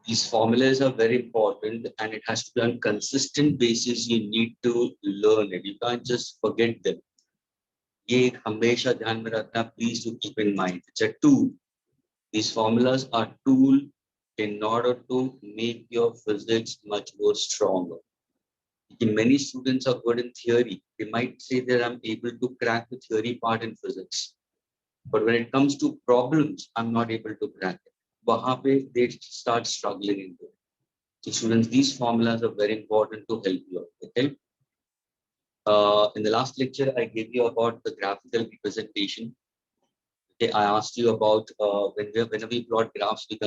These formulas are very important and it has to be on consistent basis. You need to learn it. You can't just forget them. ये एक हमेशा ध्यान में रखना. Please do keep in mind. It's a tool. These formulas are tool in order to make your physics much more stronger. Many students are good in theory. They might say that I'm able to crack the theory part in physics. But when it comes to problems, I'm not able to crack it. वहाँ पे they start struggling into it. So students, these formulas are very important to help you out. Okay. In the last lecture, I gave you about the graphical representation. Okay, I asked you about whenever we plot graphs, we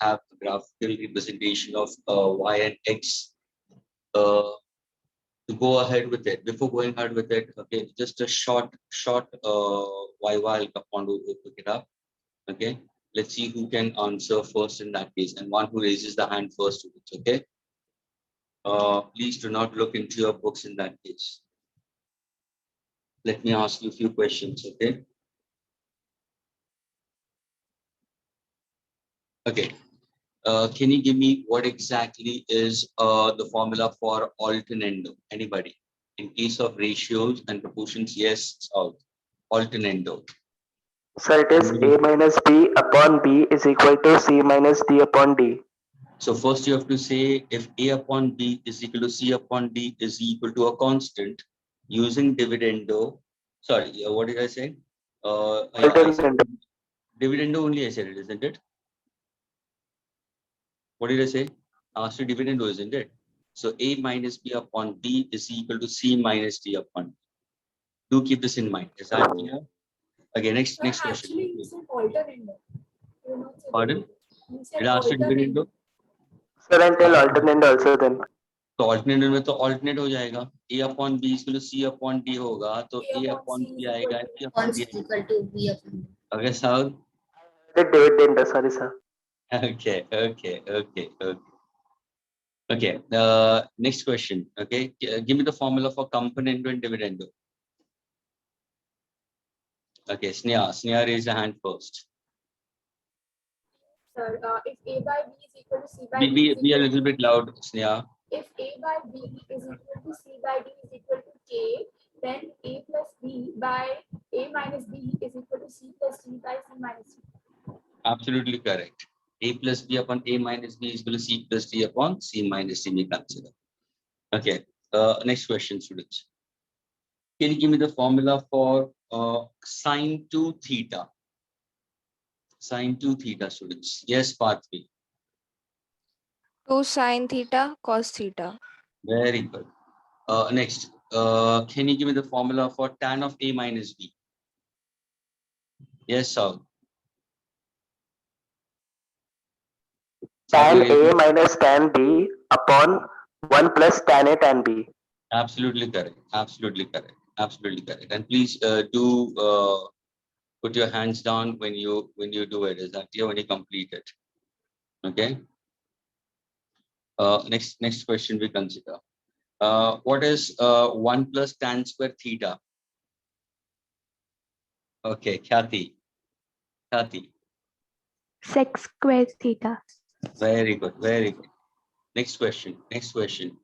have a graphical representation of y and x. To go ahead with it, before going ahead with it, okay, just a short while I want to pick it up. Okay, let's see who can answer first in that case, and one who raises the hand first. Okay, please do not look into your books in that case. Let me ask you a few questions. Okay. Okay. Can you give me what exactly is the formula for alternando? Anybody? In case of ratios and proportions, yes, alternando. Sir, it is A minus B upon B is equal to C minus D upon D. So first you have to say if A upon B is equal to C upon D is equal to a constant using dividendo. Sorry, what did I say? I said dividendo only, I said it, isn't it? What did I say? Asked you dividendo, isn't it? So A minus B upon D is equal to C minus D upon D. Do keep this in mind. Is that clear? Okay, next question. Actually, you said alternando. Pardon? Did I ask you dividendo? Sir, and tell alternando also then. तो alternate में तो alternate हो जाएगा. A upon B is equal to C upon D होगा. तो A upon B आएगा. B upon D equal to B upon D. Okay, Saul? Dividendo, sorry, sir. Okay. Okay. Next question. Okay. Give me the formula for componendo and dividendo. Okay, Sneha raise the hand first. Sir, if A by B is equal to C by D. Be a little bit loud, Sneha. If A by B is equal to C by D is equal to K, then A plus B by A minus B is equal to C plus D by C minus D. Absolutely correct. A plus B upon A minus B is equal to C plus D upon C minus D, we consider. Okay. Next question, students. Can you give me the formula for sine 2 theta? Sine 2 theta, students. Yes, pathway. 2 sine theta cos theta. Very good. Next, can you give me the formula for tan of A minus B? Yes, sir. Tan A minus tan B upon 1 plus tan A tan B. Absolutely correct. Absolutely correct. Absolutely correct. And please do put your hands down when you do it. Is that clear? When you complete it. Okay. Next question we consider. What is 1 plus tan square theta? Okay, Khyati. Sec square theta. Very good. Very good. Next question. Next question.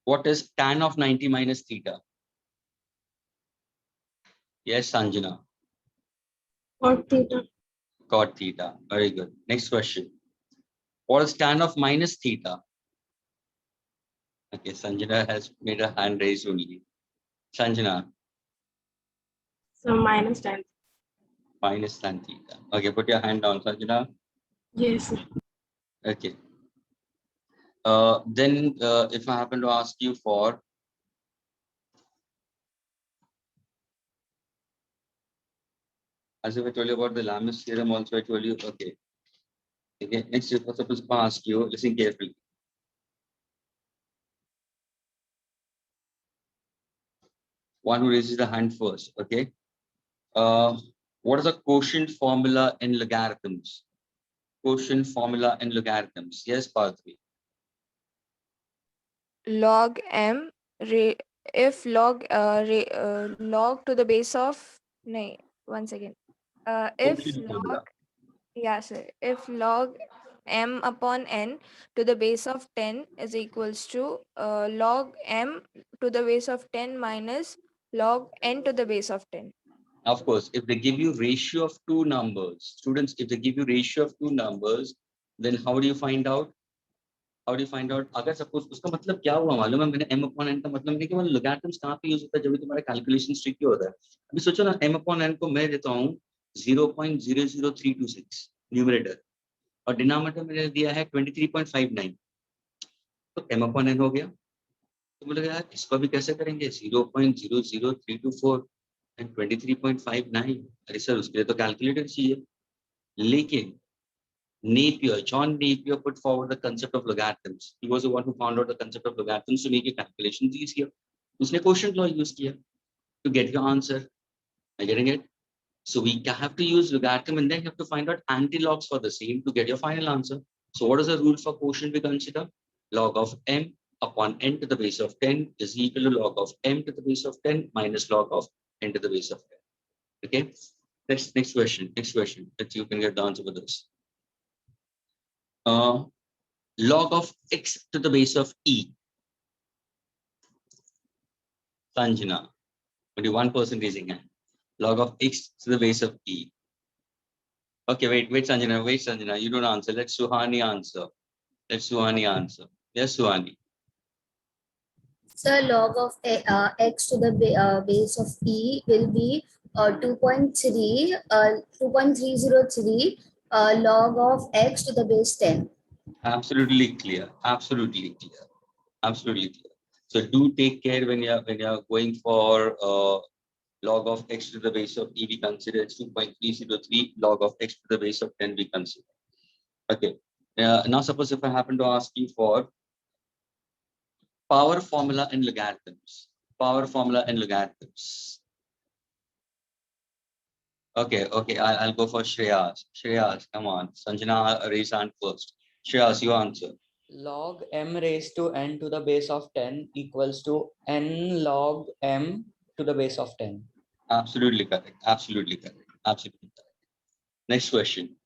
What is tan of 90 minus theta? Yes, Sanjana. Cot theta. Cot theta. Very good. Next question. What is tan of minus theta? Okay, Sanjana has made a hand raise only. Sanjana. So minus tan. Minus tan theta. Okay, put your hand down, Sanjana. Yes. Okay. Then if I happen to ask you for as if I told you about the Lamis theorem, also I told you, okay. Okay, next if I suppose to ask you, listen carefully. One who raises the hand first, okay. What is the quotient formula in logarithms? Quotient formula in logarithms. Yes, Pathvi. Log m if log log to the base of no, 1 second. If Quotient formula. log, yeah, sir. If log m upon n to the base of 10 is equals to log m to the base of 10 minus log n to the base of 10. Of course, if they give you ratio of two numbers, students, if they give you ratio of two numbers, then how do you find out? How do you find out? अगर suppose उसका मतलब क्या हुआ मालूम है? मैंने m upon n का मतलब नहीं कि वो logarithms कहाँ पे यूज होता है जब भी तुम्हारा calculation tricky होता है. अभी सोचो ना m upon n को मैं देता हूँ 0.00326 न्यूमरेटर और डिनोमिनेटर मैंने दिया है 23.59 तो m upon n हो गया. तो बोले यार इसको भी कैसे करेंगे 0.00324 एंड 23.59. अरे सर उसके लिए तो कैलकुलेटर चाहिए. लेकिन Napier, John Napier put forward the concept of logarithms. He was the one who found out the concept of logarithms to make your calculations easier. उसने quotient law use किया to get your answer. Are you getting it? So we have to use logarithm and then you have to find out anti-logs for the same to get your final answer. So what is the rule for quotient we consider? Log of m upon n to the base of 10 is equal to log of m to the base of 10 minus log of n to the base of 10. Okay. Next question. That you can get the answer for this. Log of x to the base of e. Sanjana, only one person raising hand. Log of x to the base of e. Okay, wait, Sanjana, you don't answer. Let Suhani answer. Yes, Suhani. So log of x to the base of e will be 2.303 log of x to the base 10. Absolutely clear. So do take care when you're going for log of x to the base of e. We consider it's 2.303 log of x to the base of 10. We consider. Okay. Now suppose if I happen to ask you for power formula and logarithms. Okay, I'll go for Shreyas. Come on. Sanjana raise hand first. Shreyas, you answer. Log m raised to n to the base of 10 equals to n log m to the base of 10. Absolutely correct. Next question.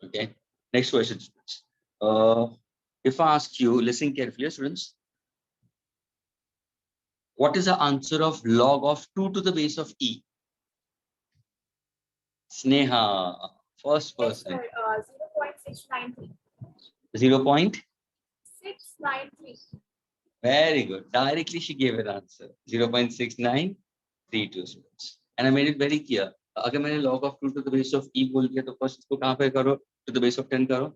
Okay. Next question. If I ask you, listen carefully, students. What is the answer of log of 2 to the base of e? Sneha, first person. 0.693. 0.693. 693. Very good. Directly she gave an answer. 0.6932 students. And I made it very clear. अगर मैंने log of 2 to the base of e बोल दिया तो first इसको कहाँ पे करो? To the base of 10 करो.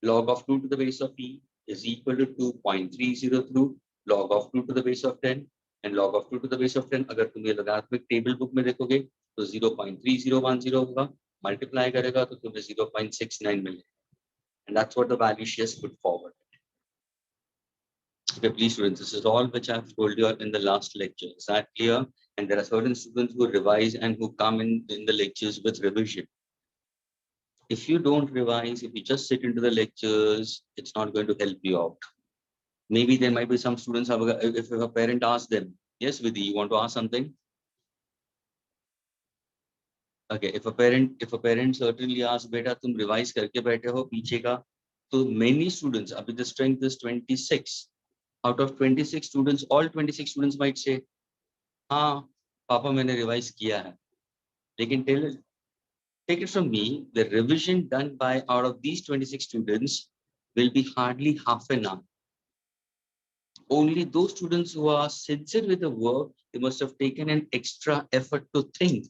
Log of 2 to the base of e is equal to 2.303 log of 2 to the base of 10 and log of 2 to the base of 10. अगर तुम ये logarithmic table book में देखोगे तो 0.3010 होगा. Multiply करेगा तो तुम्हें 0.69 मिलेगा. And that's what the value she has put forward. Okay, please students, this is all which I've told you in the last lecture. Is that clear? And there are certain students who revise and who come in the lectures with revision. If you don't revise, if you just sit into the lectures, it's not going to help you out. Maybe there might be some students, if a parent asks them, yes, Vidhi, you want to ask something? Okay, if a parent certainly asks, beta, tum revise karke baithe ho piche ka, so many students, abhi the strength is 26. Out of 26 students, all 26 students might say, हाँ, पापा मैंने revise किया है. लेकिन take it from me, the revision done by out of these 26 students will be hardly half an hour. Only those students who are sincere with the work, they must have taken an extra effort to think,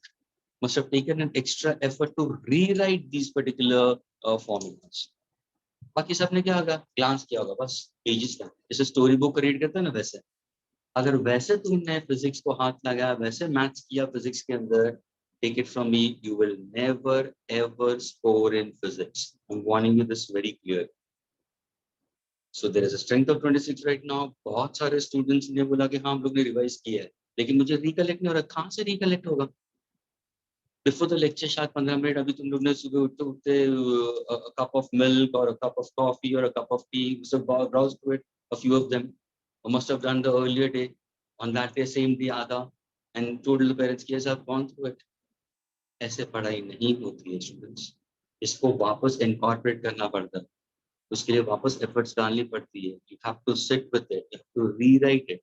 must have taken an extra effort to rewrite these particular formulas. बाकी सबने क्या होगा glance किया होगा बस pages का जैसे story book read करते हैं ना वैसे अगर वैसे तुमने physics को हाथ लगाया वैसे maths किया physics के अंदर take it from me you will never ever score in physics. I'm warning you this very clear. So there is a strength of 26 right now. बहुत सारे students ने बोला कि हाँ हम लोग ने revise किया है लेकिन मुझे recollect नहीं हो रहा कहाँ से recollect होगा before the lecture शायद 15 मिनट अभी तुम लोग ने सुबह उठते a cup of milk or a cup of coffee or a cup of tea so browse through it a few of them or must have done the earlier day on that day same day आधा and told the parents कि I've gone through it. ऐसे पढ़ाई नहीं होती है students, इसको वापस incorporate करना पड़ता है, उसके लिए वापस एफर्ट्स डालनी पड़ती है. You have to sit with it, you have to rewrite it,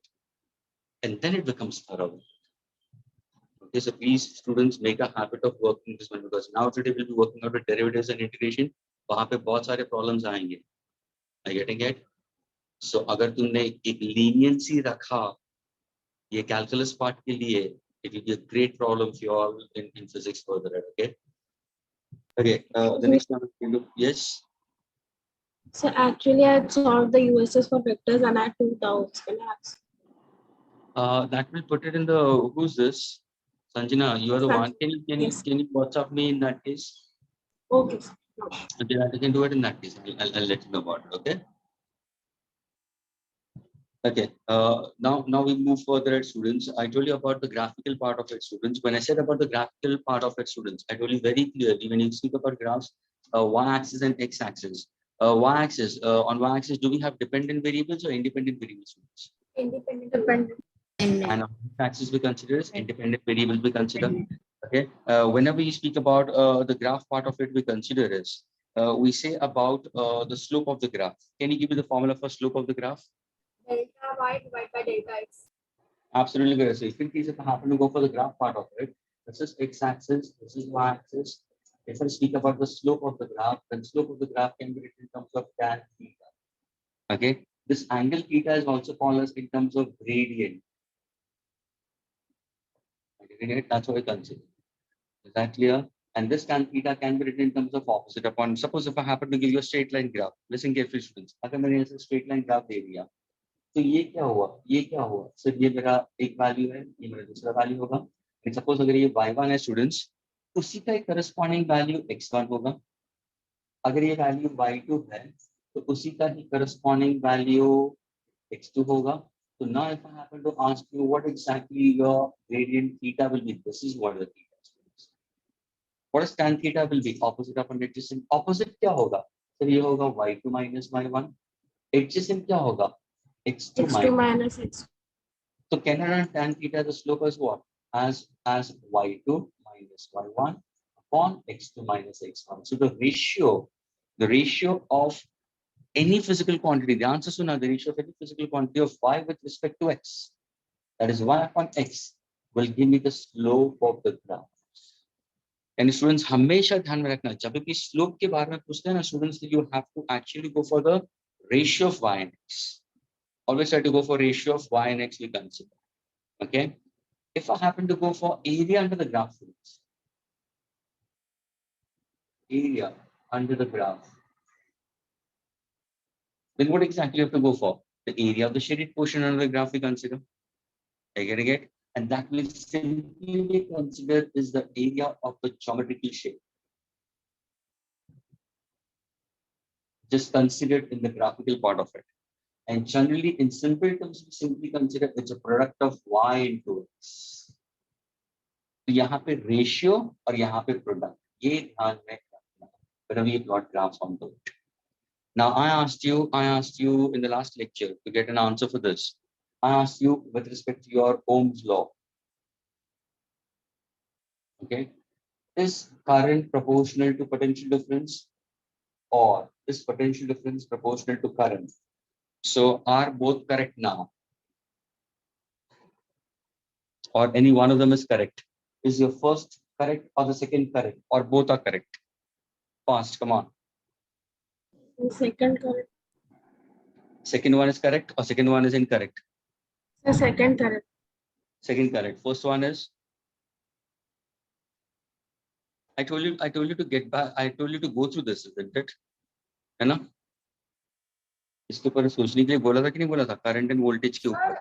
and then it becomes thorough. Okay, so please students make a habit of working this one, because now today we'll be working out with derivatives and integration. वहाँ पे बहुत सारे problems आएंगे. Are you getting it? So अगर तुमने एक leniency रखा ये calculus part के लिए, it will be a great problem for you all in physics further. Okay. Okay. The next one. Yes. So actually, I solved the USS for vectors and I had 2 doubts. Can I ask? That will put it in the. Who's this? Sanjana, you are the one. Yes. Can you WhatsApp me in that case? Okay. Sir. No. Okay, I can do it in that case. I'll let you know about it. Okay. Okay. Now we move further at students. I told you about the graphical part of it, students. When I said about the graphical part of it, students, I told you very clearly when you speak about graphs, y-axis and x-axis. Y-axis. On y-axis, do we have dependent variables or independent variables, students? Independent. And on x-axis we consider as independent variables we consider. Okay. Whenever you speak about the graph part of it, we consider is we say about the slope of the graph. Can you give me the formula for slope of the graph? Delta y divided by delta x. Absolutely correct. So if in case if I happen to go for the graph part of it, this is x-axis, this is y-axis. If I speak about the slope of the graph, then slope of the graph can be written in terms of tan theta. Okay. This angle theta is also called as in terms of gradient. Okay, that's what I consider. Is that clear? And this tan theta can be written in terms of opposite upon. Suppose if I happen to give you a straight line graph, listen carefully, students. अगर मैंने ऐसे straight line graph दे दिया, तो ये क्या हुआ? ये क्या हुआ? सिर्फ ये मेरा एक वैल्यू है, ये मेरा दूसरा वैल्यू होगा. And suppose अगर ये y1 है students, उसी का एक corresponding value x1 होगा. अगर ये value y2 है, तो उसी का ही corresponding value x2 होगा. So now if I happen to ask you what exactly your gradient theta will be, this is what the theta is. What is tan theta will be? Opposite upon adjacent. Opposite क्या होगा? तो ये होगा y2 minus y1. Adjacent क्या होगा? x2 X2 minus X. So can I run tan theta the slope as what? As y2 minus y1 upon x2 minus x1. So the ratio of any physical quantity, the answer to now, the ratio of any physical quantity of y with respect to x, that is y upon x, will give me the slope of the graph. And students, हमेशा ध्यान में रखना, जब भी slope के बारे में पूछते हैं ना students, you have to actually go for the ratio of y and x. Always try to go for ratio of y and x we consider. Okay. If I happen to go for area under the graph, area under the graph, then what exactly you have to go for? The area of the shaded portion under the graph we consider. Are you getting it? And that will simply be considered is the area of the geometrical shape. Just considered in the graphical part of it. And generally in simple terms, we simply consider it's a product of y into x. तो यहाँ पे ratio और यहाँ पे product, ये ध्यान में रखना whenever you plot graphs onto it. Now I asked you in the last lecture to get an answer for this. I asked you with respect to your Ohm's law. Okay, is current proportional to potential difference, or is potential difference proportional to current? So are both correct now? Or any one of them is correct? Is your first correct or the second correct, or both are correct? Fast, come on. The second correct. Second one is correct or second one is incorrect? The second correct. Second correct. First one is. I told you to get back. I told you to go through this, isn't it? है ना? इसके ऊपर सोचने के लिए बोला था कि नहीं बोला था? Current and voltage के ऊपर.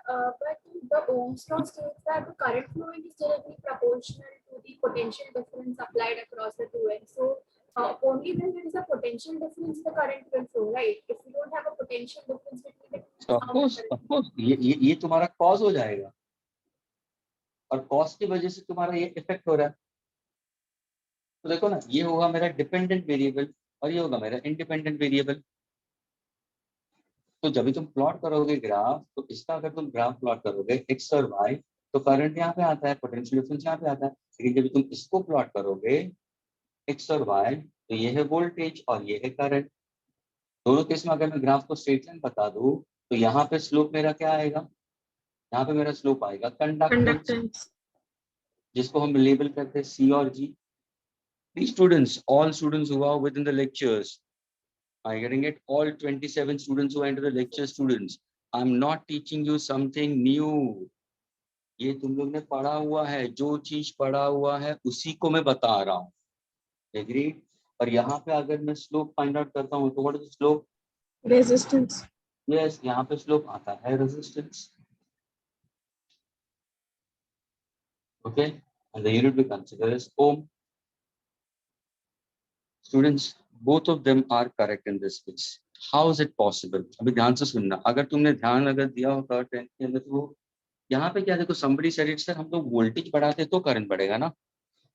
But the Ohm's law states that the current flowing is directly proportional to the potential difference applied across the two ends. So only when there is a potential difference, the current will flow, right? If you don't have a potential difference between the two, So of course, ये तुम्हारा cause हो जाएगा. और cause की वजह से तुम्हारा ये effect हो रहा है. तो देखो ना, ये होगा मेरा dependent variable और ये होगा मेरा independent variable. तो जब भी तुम प्लॉट करोगे ग्राफ, तो इसका अगर तुम ग्राफ प्लॉट करोगे x और y, तो करंट यहाँ पे आता है, पोटेंशियल डिफरेंस यहाँ पे आता है। लेकिन जब तुम इसको प्लॉट करोगे एक्स और वाई, तो ये है वोल्टेज और ये है करंट। दोनों केस में अगर मैं ग्राफ को स्ट्रेट लाइन बता दूं तो यहाँ पे स्लोप मेरा क्या आएगा, यहाँ पे मेरा स्लोप आएगा कंडक्टेंस, Conductance. जिसको हम लेबल करते हैं सी और जी। These students, all students who are within the lectures, are you getting it? All 27 students who enter the lecture students. I'm not teaching you something new. ये तुम लोग ने पढ़ा हुआ है, जो चीज पढ़ा हुआ है उसी को मैं बता रहा हूँ। एग्री? और यहाँ पे अगर मैं स्लोप फाइंड आउट करता हूँ तो what is slope? Resistance. Yes, यहाँ पे स्लोप आता है resistance. Okay, and the unit we consider is ohm. Students, both of them are correct in this case. How is it possible? अभी ध्यान से सुनना, अगर तुमने ध्यान अगर दिया होगा 10th के अंदर तो यहाँ पे क्या देखो, somebody said it, सर हम लोग वोल्टेज बढ़ाते तो करंट बढ़ेगा ना।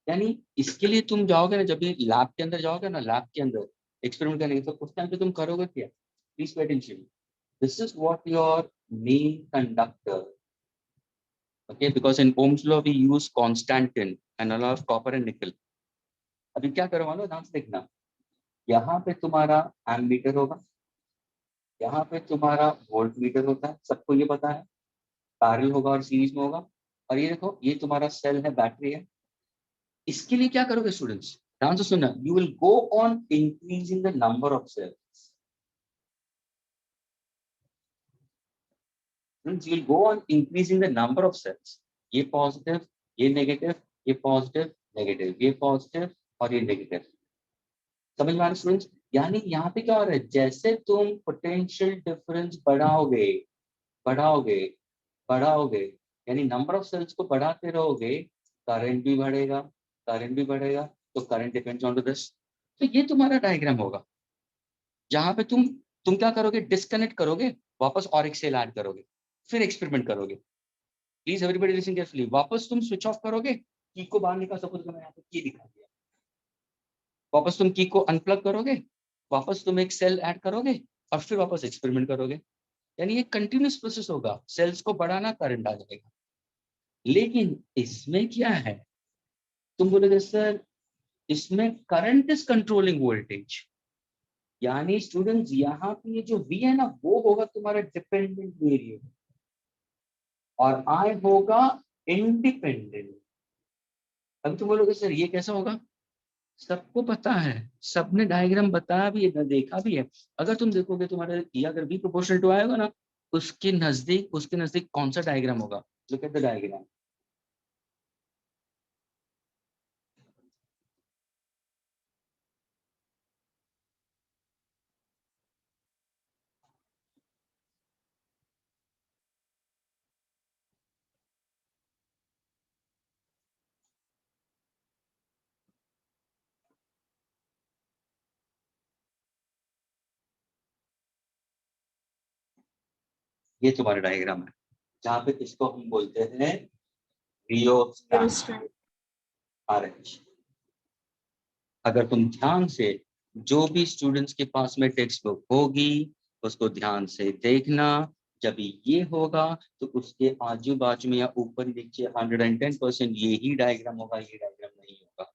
यानी इसके लिए तुम जाओगे ना, जब भी लैब के अंदर जाओगे ना, लैब के अंदर एक्सपेरिमेंट करने तो उस टाइम पे तुम करोगे क्या? Please pay attention, this is what your main conductor, okay, because in Ohm's law we use constantan and alloy of copper and nickel. अभी क्या करो मानो, ध्यान से देखना, यहाँ पे तुम्हारा एमीटर होगा, यहाँ पे तुम्हारा वोल्ट मीटर होता है, सबको ये पता है, पैरेलल होगा और सीरीज में होगा। और ये देखो, ये तुम्हारा सेल है, बैटरी है। इसके लिए क्या करोगे स्टूडेंट्स, ध्यान से सुनना, you will go on increasing the number of cells. You will go on increasing the number of cells. ये पॉजिटिव, ये नेगेटिव, ये पॉजिटिव, नेगेटिव, ये पॉजिटिव और ये नेगेटिव। समझ में आ रहा है स्टूडेंट्स? यानी यहाँ पे क्या हो रहा है, जैसे तुम पोटेंशियल डिफरेंस बढ़ाओगे बढ़ाओगे बढ़ाओगे, यानी नंबर ऑफ सेल्स को बढ़ाते रहोगे, करंट भी बढ़ेगा, करंट भी बढ़ेगा। तो current depends on to this. तो ये तुम्हारा डायग्राम होगा, जहां पे तुम क्या करोगे, डिस्कनेक्ट करोगे, वापस और एक सेल ऐड करोगे, फिर एक्सपेरिमेंट करोगे। Please everybody listen carefully. वापस तुम स्विच ऑफ करोगे, की को बाहर निकाल, सपोज मैंने यहाँ पे की दिखा दिया, वापस तुम की को अनप्लग करोगे, वापस तुम एक सेल ऐड करोगे और फिर वापस एक्सपेरिमेंट करोगे। यानी ये कंटिन्यूस प्रोसेस होगा, सेल्स को बढ़ाना, करंट आ जाएगा। लेकिन इसमें क्या है, तुम बोलोगे सर इसमें करंट इज कंट्रोलिंग वोल्टेज। यानी स्टूडेंट्स यहाँ पे ये जो V है ना, वो होगा तुम्हारा डिपेंडेंट वेरिएबल और I होगा इंडिपेंडेंट। अब तुम बोलोगे सर ये कैसा होगा, सबको पता है, सबने डायग्राम बताया भी है, देखा भी है। अगर तुम देखोगे तुम्हारे ये अगर V प्रोपोर्शनल टू आएगा ना, उसके नजदीक कौन सा डायग्राम होगा, लुक एट द डायग्राम। ये तुम्हारा डायग्राम है, जहाँ पे इसको हम बोलते हैं रियोस्टेट, RH। अगर तुम ध्यान से, जो भी स्टूडेंट्स के पास में टेक्स्ट बुक होगी उसको ध्यान से देखना, जब ये होगा तो उसके आजू बाजू में या ऊपर नीचे 110% यही डायग्राम होगा, ये डायग्राम नहीं होगा।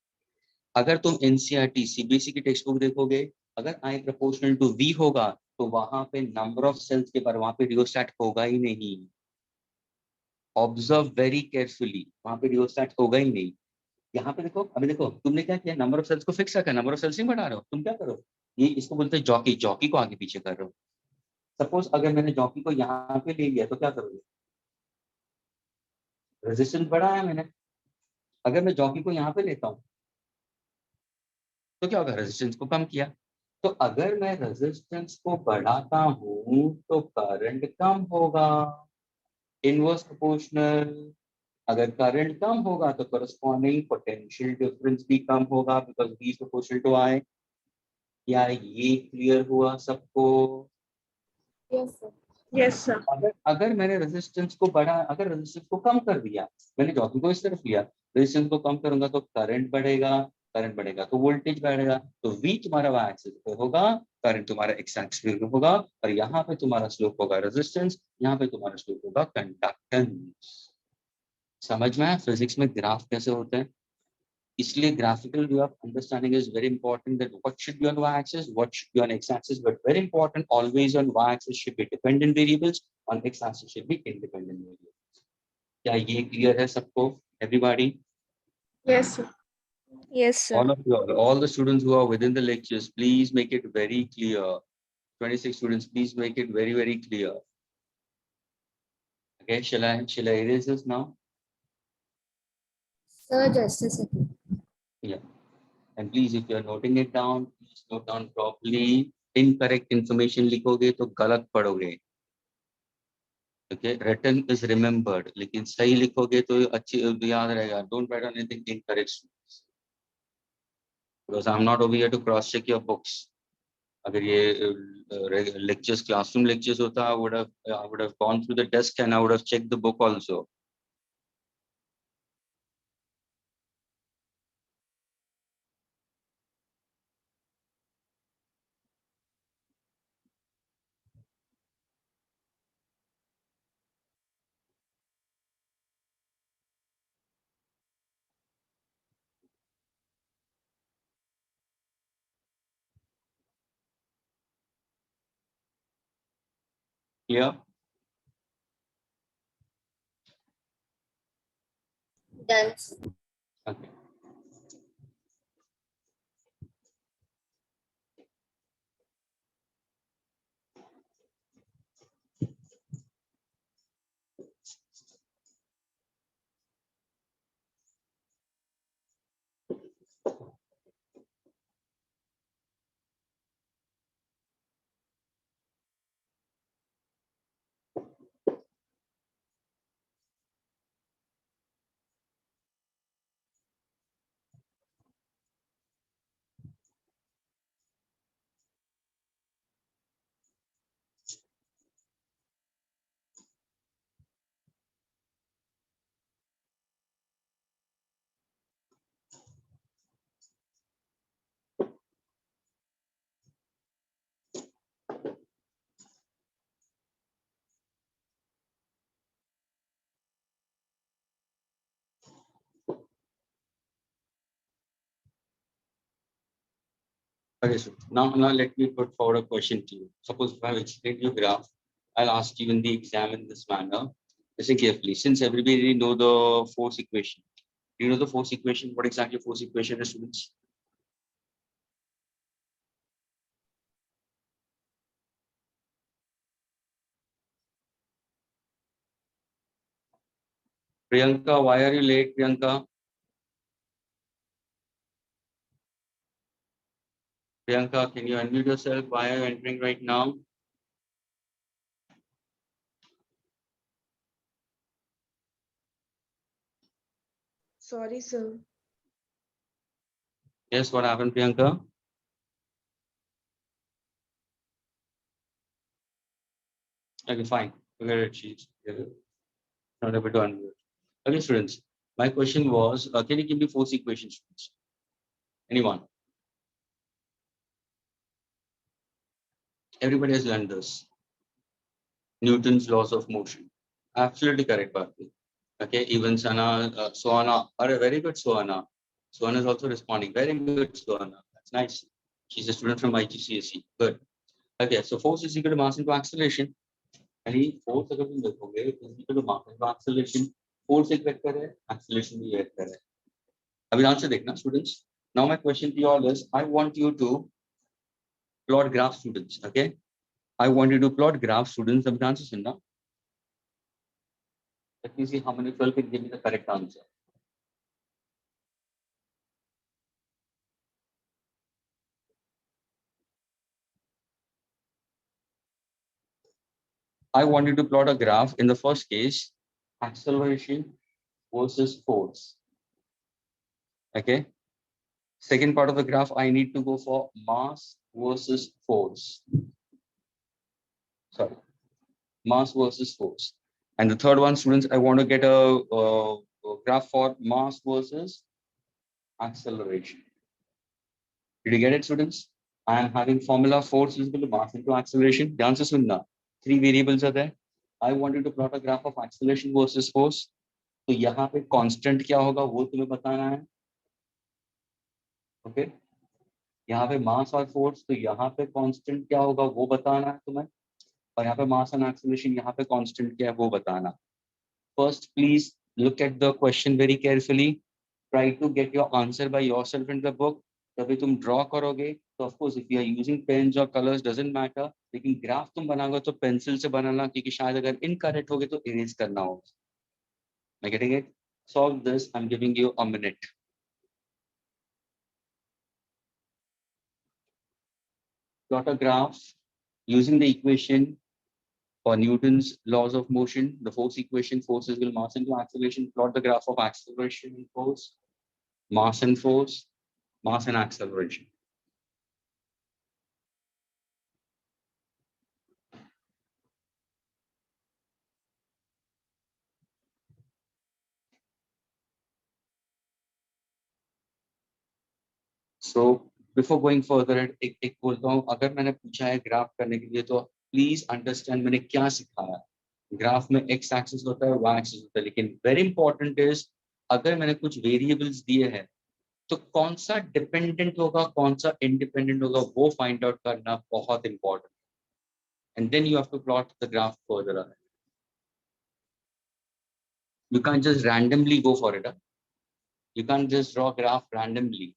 अगर तुम NCERT CBSE की टेक्स्ट बुक देखोगे, अगर I प्रोपोर्शनल टू V होगा तो वहां पे नंबर ऑफ सेल्स के पर वहां पे रियोस्टेट होगा ही नहीं। ऑब्जर्व वेरी केयरफुली, वहां पे रियोस्टेट होगा ही नहीं। यहाँ पे देखो, अभी देखो तुमने क्या किया, नंबर ऑफ सेल्स को फिक्स रखा, नंबर ऑफ सेल्स नहीं बढ़ा रहे हो, तुम क्या करो, ये इसको बोलते हैं जॉकी, जॉकी को आगे पीछे कर रहे हो। सपोज अगर मैंने जॉकी को यहाँ पे ले लिया तो क्या करोगे, रेजिस्टेंस बढ़ाया मैंने। अगर मैं जॉकी को यहाँ पे लेता हूँ तो क्या होगा, रेजिस्टेंस को कम किया। तो अगर मैं रेजिस्टेंस को बढ़ाता हूँ तो करंट कम होगा, इनवर्स प्रोपोर्शनल। अगर करंट कम होगा तो करस्पॉन्डिंग पोटेंशियल डिफरेंस भी कम होगा, because V proportional to I। क्या ये क्लियर हुआ सबको? Yes, sir. Yes, sir. अगर मैंने रेजिस्टेंस को बढ़ा, अगर रेजिस्टेंस को कम कर दिया, मैंने जॉकी को इस तरफ लिया, रेजिस्टेंस को कम करूंगा तो करंट बढ़ेगा, करंट बढ़ेगा तो वोल्टेज बढ़ेगा। तो V तुम्हारा y एक्सिस पे होगा, करंट तुम्हारा x एक्सिस पे होगा, और यहाँ पे तुम्हारा स्लोप होगा रेजिस्टेंस, यहाँ पे तुम्हारा स्लोप होगा कंडक्टेंस। समझ में आया फिजिक्स में ग्राफ कैसे होते हैं? इसलिए graphical way of understanding is very important, that what should be on y-axis, what should be on x-axis, but very important, always on y-axis should be dependent variables, on x-axis should be independent variables. क्या ये clear है सबको? Everybody? Yes, sir. Yes, sir. All of you, all the students who are within the lectures, please make it very clear. 26 students, please make it very, very clear. Okay, shall I erase this now? Sir, just a second. Yeah. And please, if you are noting it down, please note down properly. Incorrect information लिखोगे तो गलत पढ़ोगे. Okay, written is remembered. लेकिन सही लिखोगे तो अच्छी याद रहेगा. Don't write on anything incorrect. Because I'm not over here to cross check your books. अगर ये lectures, classroom lectures होता, I would have gone through the desk and I would have checked the book also. Clear? Done. Okay. Okay, so now let me put forward a question to you. Suppose if I have explained your graph, I'll ask you in the exam in this manner. Listen carefully. Since everybody know the force equation, do you know the force equation? What exactly force equation is, students? Priyanka, why are you late, Priyanka? Priyanka, can you unmute yourself? Why are you entering right now? Sorry, sir. Yes, what happened, Priyanka? Okay, fine. Forget it. She's not able to unmute. Okay, students. My question was, can you give me force equation, students? Anyone? Everybody has learned this. Newton's laws of motion. Absolutely correct, Bharti. Okay, even Sana, Sohana, very good, Sohana. Sohana is also responding. Very good, Sohana. That's nice. She's a student from IGCSE. Good. Okay, so force is equal to mass into acceleration. And force अगर तुम देखोगे is equal to mass into acceleration. Force एक vector है, acceleration भी vector है. अभी answer देखना, students. Now my question to you all is, I want you to plot graph, students. Okay, I want you to plot graph, students. अभी answer सुनना. Let me see how many people can give me the correct answer. I want you to plot a graph. In the first case, acceleration versus force. Okay. Second part of the graph, I need to go for mass versus force. Sorry, mass versus force. And the third one, students, I want to get a graph for mass versus acceleration. Did you get it, students? I am having formula force is equal to mass into acceleration. The answer is no. Three variables are there. I wanted to plot a graph of acceleration versus force. तो यहाँ पे constant क्या होगा वो तुम्हें बताना है। Okay, यहाँ पे मास और फोर्स, तो यहाँ पे कांस्टेंट क्या होगा वो बताना है तुम्हें, और यहाँ पे मास एंड एक्सेलरेशन, यहाँ पे कांस्टेंट क्या है वो बताना। First please look at the question very carefully, try to get your answer by yourself in the book। तभी तुम ड्रॉ करोगे तो of course if you are using pens और कलर्स डजंट मैटर, लेकिन ग्राफ तुम बनाओगे तो पेंसिल से बनाना, क्योंकि शायद अगर इनकरेक्ट हो गए तो इरेज करना हो। मैं getting it? Solve this, I am giving you a minute. Plot a graph using the equation for Newton's laws of motion, the force equation, force is equal to mass into acceleration. Plot the graph of acceleration and force, mass and force, mass and acceleration. So before going further, एक बोलता हूँ, अगर मैंने पूछा है graph करने के लिए तो प्लीज अंडरस्टैंड मैंने क्या सिखाया। ग्राफ में एक्स एक्सिस होता है, वाई एक्सिस होता है, लेकिन वेरी इंपॉर्टेंट इज अगर मैंने कुछ वेरिएबल्स दिए हैं तो कौन सा डिपेंडेंट होगा कौन सा इंडिपेंडेंट होगा वो फाइंड आउट करना बहुत important, and then you have to plot the graph further ahead. You can't just randomly go for it. Huh? You can't just draw a graph randomly.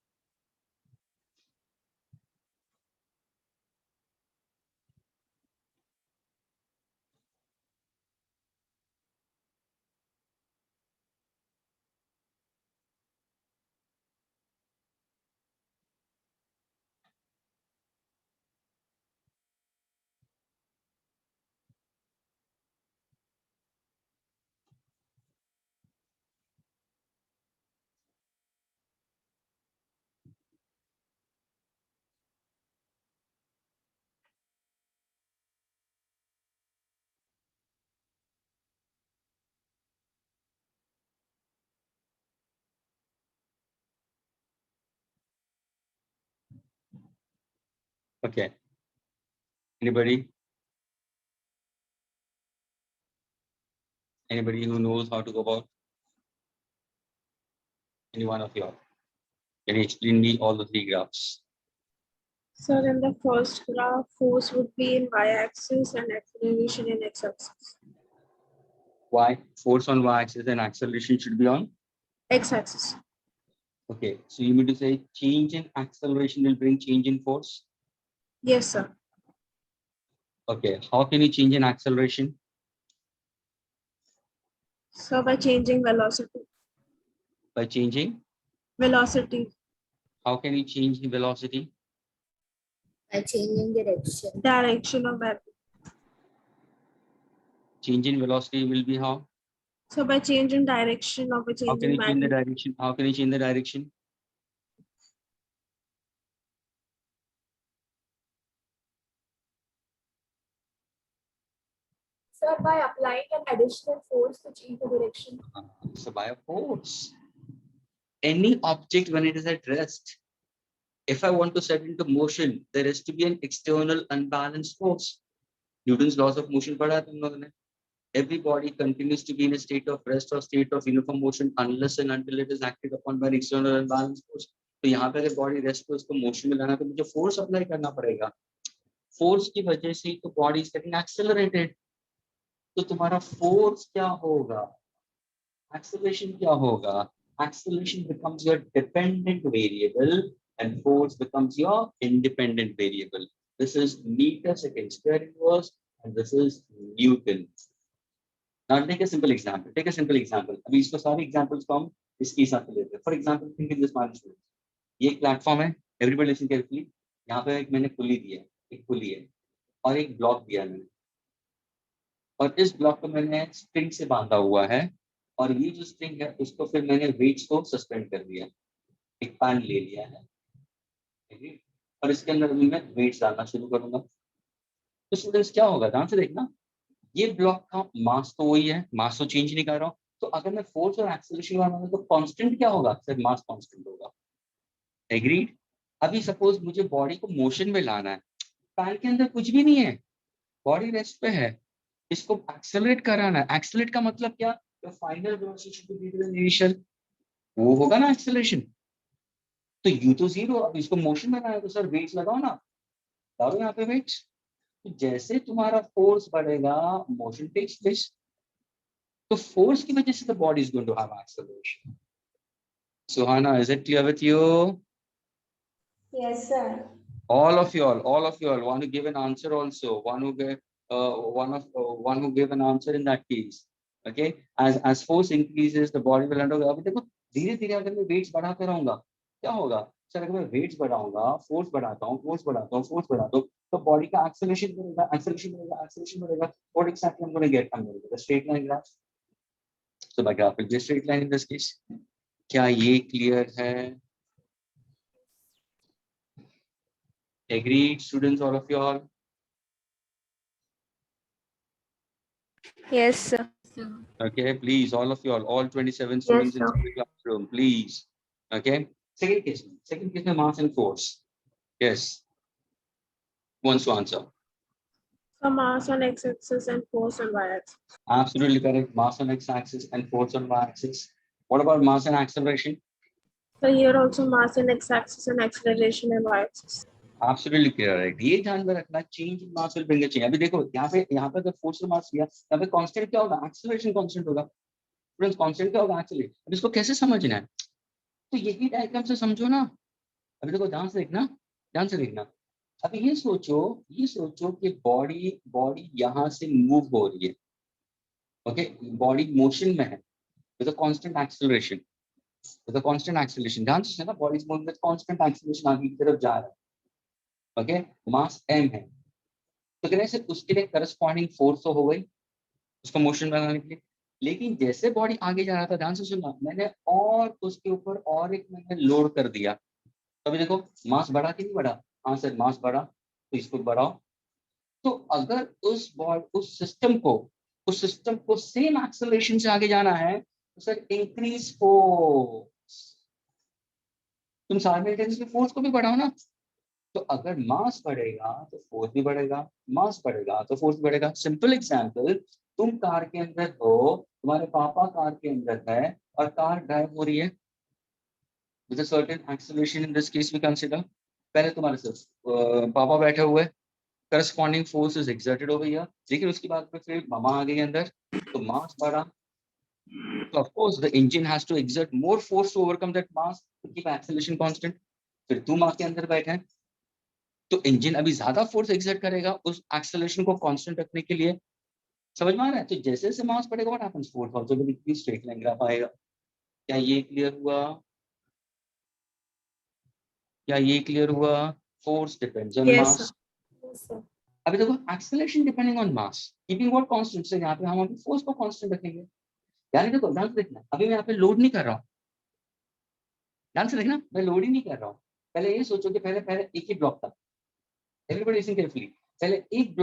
Okay. Anybody? Anybody who knows how to go about? Any one of you? Can you explain me all the three graphs? So in the first graph, force would be in y-axis and acceleration in x-axis. Why? Force on y-axis and acceleration should be on? X-axis. Okay, so you mean to say change in acceleration will bring change in force? Yes, sir. Okay, how can you change in acceleration? So by changing velocity. By changing? Velocity. How can you change the velocity? By changing direction. Direction of gravity. Change in velocity will be how? So by changing direction or by How can changing you change the magnitude. direction? How can you change the direction? Sir, by applying an additional force to change the direction. So by a force. Any object when it is at rest, if I want to set into motion, there has to be an external unbalanced force. Newton's laws of motion पढ़ा है तुम लोगों ने? Every body continues to be in a state of rest or state of uniform motion unless and until it is acted upon by an external unbalanced force. तो यहाँ पे अगर body rest को उसको मोशन में लाना तो मुझे फोर्स अप्लाई करना पड़ेगा। फोर्स की वजह से तो बॉडी इज गेटिंग एक्सेलरेटेड, तो तुम्हारा फोर्स क्या होगा, एक्सेलरेशन क्या होगा? Acceleration becomes your dependent variable and force becomes your independent variable. This is meter second square inverse and this is Newton. Now take a simple example. Take a simple example. अभी इसको सारे examples को हम इसके हिसाब से लेते हैं. For example, think in this manner. ये एक प्लेटफॉर्म है. Everybody listen carefully. यहाँ पे एक मैंने पुली दी है, एक पुली है और एक ब्लॉक दिया है मैंने, और इस ब्लॉक को मैंने स्प्रिंग से बांधा हुआ है और ये जो स्प्रिंग है उसको फिर मैंने वेट्स को सस्पेंड कर दिया, एक पैन ले लिया है और इसके अंदर मैं वेट्स डालना शुरू करूंगा। तो स्टूडेंट्स क्या होगा, ध्यान से देखना, ये ब्लॉक का मास तो वही है, मास तो चेंज नहीं कर रहा हूँ, तो अगर मैं फोर्स और एक्सेलरेशन लगाऊंगा तो कांस्टेंट क्या होगा, सिर्फ मास कांस्टेंट होगा। एग्रीड? अभी सपोज मुझे बॉडी को मोशन में लाना है, पैन के अंदर कुछ भी नहीं है, बॉडी रेस्ट पे है, इसको एक्सेलरेट कराना है। एक्सेलरेट का मतलब क्या, the final velocity should be greater than initial. वो होगा ना acceleration. तो u तो 0, अब इसको मोशन बनाया तो सर वेट्स लगाओ ना, लगाओ यहाँ पे वेट्स. तो जैसे तुम्हारा फोर्स बढ़ेगा, मोशन टेक्स प्लेस. तो फोर्स की वजह से the body is going to have acceleration. Suhana, is it clear with you? Yes, sir. All of you all want to give an answer also. One who gave an answer in that case. Okay, as force increases, the body will undergo. अभी देखो धीरे धीरे अगर मैं weights बढ़ाते रहूंगा क्या होगा सर, अगर मैं weights बढ़ाऊंगा, force बढ़ाता हूँ, तो body का acceleration बढ़ेगा. What exactly I'm going to get? I'm going to get a straight line graph. So my graph will be a straight line in this case. क्या ये clear है? Agreed, students, all of you all? Yes, sir. Okay, please, all of you all 27 Yes, students in sir. the classroom, please. Okay. Second case, mass and force. Yes. Who wants to answer? So mass on x-axis and force on y-axis. Absolutely correct. Mass on x-axis and force on y-axis. What about mass and acceleration? So here also mass on x-axis and acceleration and y-axis. Absolutely correct. ये ध्यान में रखना, change in mass will bring a change. अभी देखो यहाँ पे अगर force और mass लिया, यहाँ पे constant क्या होगा? Acceleration constant होगा. Friends, constant क्या होगा? Acceleration. अब इसको कैसे समझना है? तो यही डायग्राम से समझो ना. अभी देखो ध्यान से देखना. अभी ये सोचो कि बॉडी यहाँ से मूव हो रही है. ओके, बॉडी मोशन में है with a constant acceleration. ध्यान से ना, body is moving with constant acceleration, आगे की तरफ जा रहा है. ओके, मास m है, तो कहने से उसके लिए करस्पॉन्डिंग फोर्स तो हो गई उसको मोशन बनाने के लिए. लेकिन जैसे बॉडी आगे जा रहा था, ध्यान से सुनना, मैंने और उसके ऊपर और एक मैंने लोड कर दिया. तो अभी देखो मास बढ़ा कि नहीं बढ़ा? हाँ सर मास बढ़ा, तो इसको बढ़ाओ. तो अगर उस सिस्टम को सेम एक्सेलरेशन से आगे जाना है तो सर इंक्रीज फोर्स. तुम साइमल्टेनियसली फोर्स को भी बढ़ाओ ना. तो अगर मास बढ़ेगा तो फोर्स भी बढ़ेगा, मास बढ़ेगा तो फोर्स बढ़ेगा. सिंपल एग्जांपल, तुम कार के अंदर हो, तुम्हारे पापा कार के अंदर है और कार ड्राइव हो रही है with a certain acceleration. In this case we consider, पहले तुम्हारे साथ पापा बैठे हुए, corresponding force is exerted over here. लेकिन उसके बाद में फिर मामा आ गई अंदर, तो मास बढ़ा. So of course the engine has to exert more force to overcome that mass to keep acceleration constant. फिर तुम आके अंदर बैठे हैं, तो इंजन अभी ज्यादा फोर्स एक्सर्ट करेगा उस एक्सेलरेशन को कांस्टेंट रखने के लिए. समझ में आ रहा है? तो जैसे जैसे मास बढ़ेगा, what happens? Force also will increase. Straight line graph आएगा. क्या ये क्लियर हुआ? Force depends on Yes, mass. sir. Yes, sir. अभी देखो acceleration depending on mass, keeping what constant. से यहाँ पे हम अभी फोर्स को कांस्टेंट रखेंगे. यानी देखो ध्यान से देखना, अभी मैं यहाँ पे लोड नहीं कर रहा हूँ. ध्यान से देखना, मैं लोड ही नहीं कर रहा हूँ. पहले ये सोचो कि पहले एक ही ब्लॉक था. Everybody listen carefully. पहले एक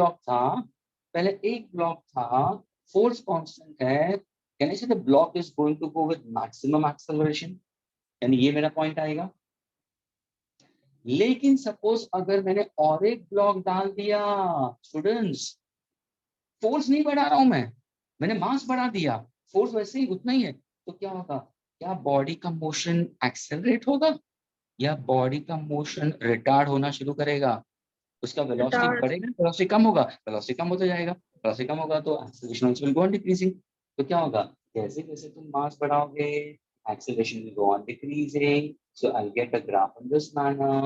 ब्लॉक था, फोर्स कांस्टेंट है. Can I say the block is going to go with maximum acceleration, यानी ये मेरा पॉइंट आएगा. लेकिन सपोज अगर मैंने और एक ब्लॉक डाल दिया, स्टूडेंट्स, फोर्स नहीं बढ़ा रहा हूं मैंने मास बढ़ा दिया, फोर्स वैसे ही उतना ही है, तो क्या होगा? क्या बॉडी का मोशन एक्सेलरेट होगा या बॉडी का मोशन रिटार्ड होना शुरू करेगा? उसका वेलोसिटी Retard. बढ़ेगा, वेलोसिटी कम होगा, वेलोसिटी कम होता जाएगा. वेलोसिटी कम होगा तो acceleration also will go on decreasing. तो क्या होगा? जैसे जैसे तुम मास बढ़ाओगे, acceleration will go on decreasing. So I'll get a graph in this manner.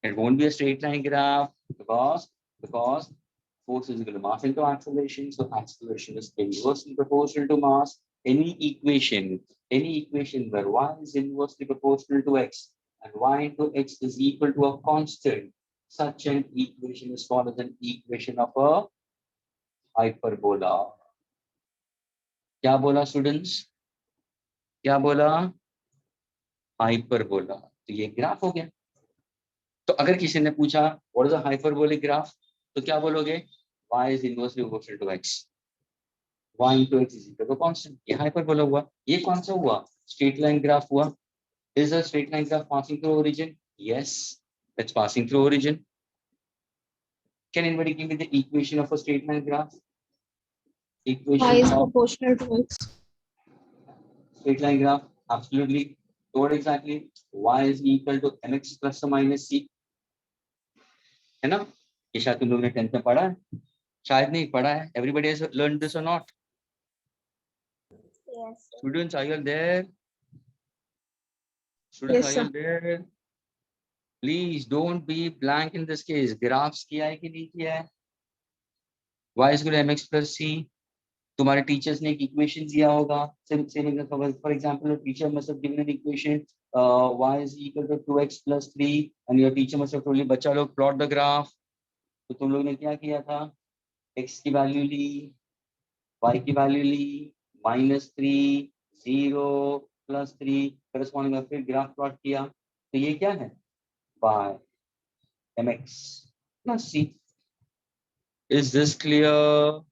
It won't be a straight line graph because force is equal to mass into acceleration. So acceleration is inversely proportional to mass. Any equation where y is inversely proportional to x and y into x is equal to a constant, such an equation is called as an equation of a hyperbola. क्या बोला students? क्या बोला? Hyperbola. तो ये graph हो गया. तो अगर किसी ने पूछा what is a hyperbolic graph, तो क्या बोलोगे? y is inversely proportional to x, y into x is equal to constant. ये हाइपरबोला हुआ. ये कौन सा हुआ? स्ट्रेट लाइन ग्राफ हुआ. Is a straight line graph passing through origin? Yes, it's passing through origin. Can anybody give me the equation of a straight line graph? Y is Equation of proportional to X. straight line graph, absolutely. So what exactly? Y is equal to mx plus or minus c, है ना? ये शायद तुम लोगों ने 10th में पढ़ा है, शायद नहीं पढ़ा है. Everybody has learned this or not? Yes, sir. Students, are you all there? Students, Yes, are you all sir. there? Please don't be blank in this case. Graphs किया है कि नहीं किया है? Y is equal to mx plus c. तुम्हारे teachers ने एक equation दिया होगा. For example, a teacher must have given an equation y is equal to 2x plus 3 and your teacher must have told you बच्चा लोग plot the graph. तो तुम लोग ने क्या किया था? x की वैल्यू ली, y की वैल्यू ली, -3, 0, +3 करस्पॉन्डिंग फिर ग्राफ प्लॉट किया. तो ये क्या है? y mx plus c. Is this clear?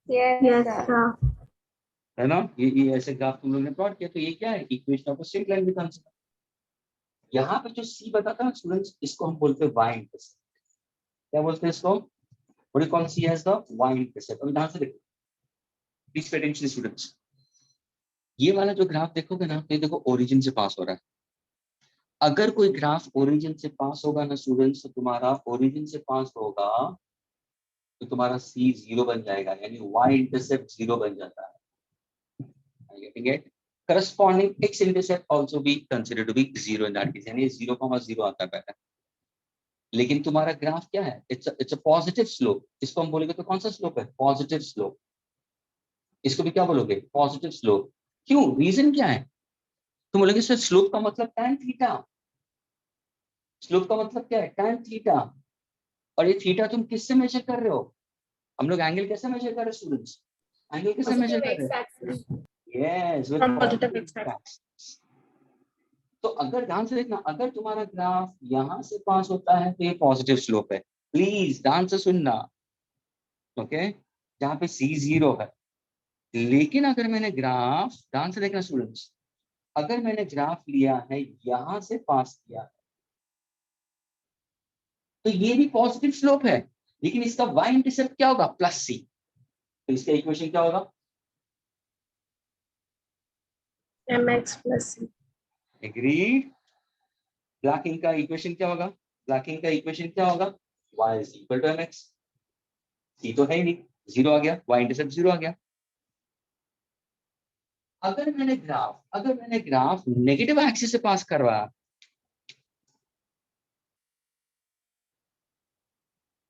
Yes, sir. है ना? ये ऐसे ग्राफ तुम लोग ने प्लॉट किया. तो ये क्या है? Equation of a straight line with answer. यहाँ पे जो सी बताता है स्टूडेंट्स, इसको हम बोलते हैं y इंटरसेप्ट. क्या बोलते हैं इसको? What do you call C as the y intercept? अब ध्यान से देखो, प्लीज पे अटेंशन स्टूडेंट्स. ये वाला जो ग्राफ देखोगे ना, ये देखो ओरिजिन से पास हो रहा है. अगर कोई ग्राफ ओरिजिन से पास होगा ना स्टूडेंट्स, तो तुम्हारा ओरिजिन से पास होगा तो तुम्हारा C 0 बन जाएगा, यानी y intercept 0 बन जाता है. Getting it? Corresponding x intercept also be considered to be 0 in that case, यानी 0,0 आता है पहले. लेकिन तुम्हारा ग्राफ क्या है? It's a positive slope. इसको हम बोलेंगे तो कौन सा स्लोप है? Positive slope. इसको भी क्या बोलोगे? Positive slope. क्यों? रीजन क्या है? तुम बोलोगे सर स्लोप का मतलब tan थीटा. स्लोप का मतलब क्या है? tan theta. और ये थीटा तुम किससे मेजर कर रहे हो? हम लोग एंगल कैसे मेजर कर रहे हैं स्टूडेंट्स? एंगल कैसे मेजर कर रहे हैं? Yes, with Positive positive x axis. तो अगर ध्यान से देखना, अगर तुम्हारा ग्राफ यहां से पास होता है तो ये पॉजिटिव स्लोप है. प्लीज ध्यान से सुनना, ओके? जहां पे C 0 है. लेकिन अगर मैंने ग्राफ, ध्यान से देखना स्टूडेंट्स, अगर मैंने ग्राफ लिया है यहां से पास किया है तो ये भी पॉजिटिव स्लोप है, लेकिन इसका y इंटरसेप्ट क्या होगा? +c. तो इसका इक्वेशन क्या होगा? mx plus c. Agreed. Blacking का इक्वेशन क्या होगा? ब्लैकिंग का इक्वेशन क्या होगा? y is equal to mx. c तो है ही नहीं, 0 आ गया, y इंटरसेप्ट 0 आ गया. अगर मैंने ग्राफ नेगेटिव एक्सिस से पास करवाया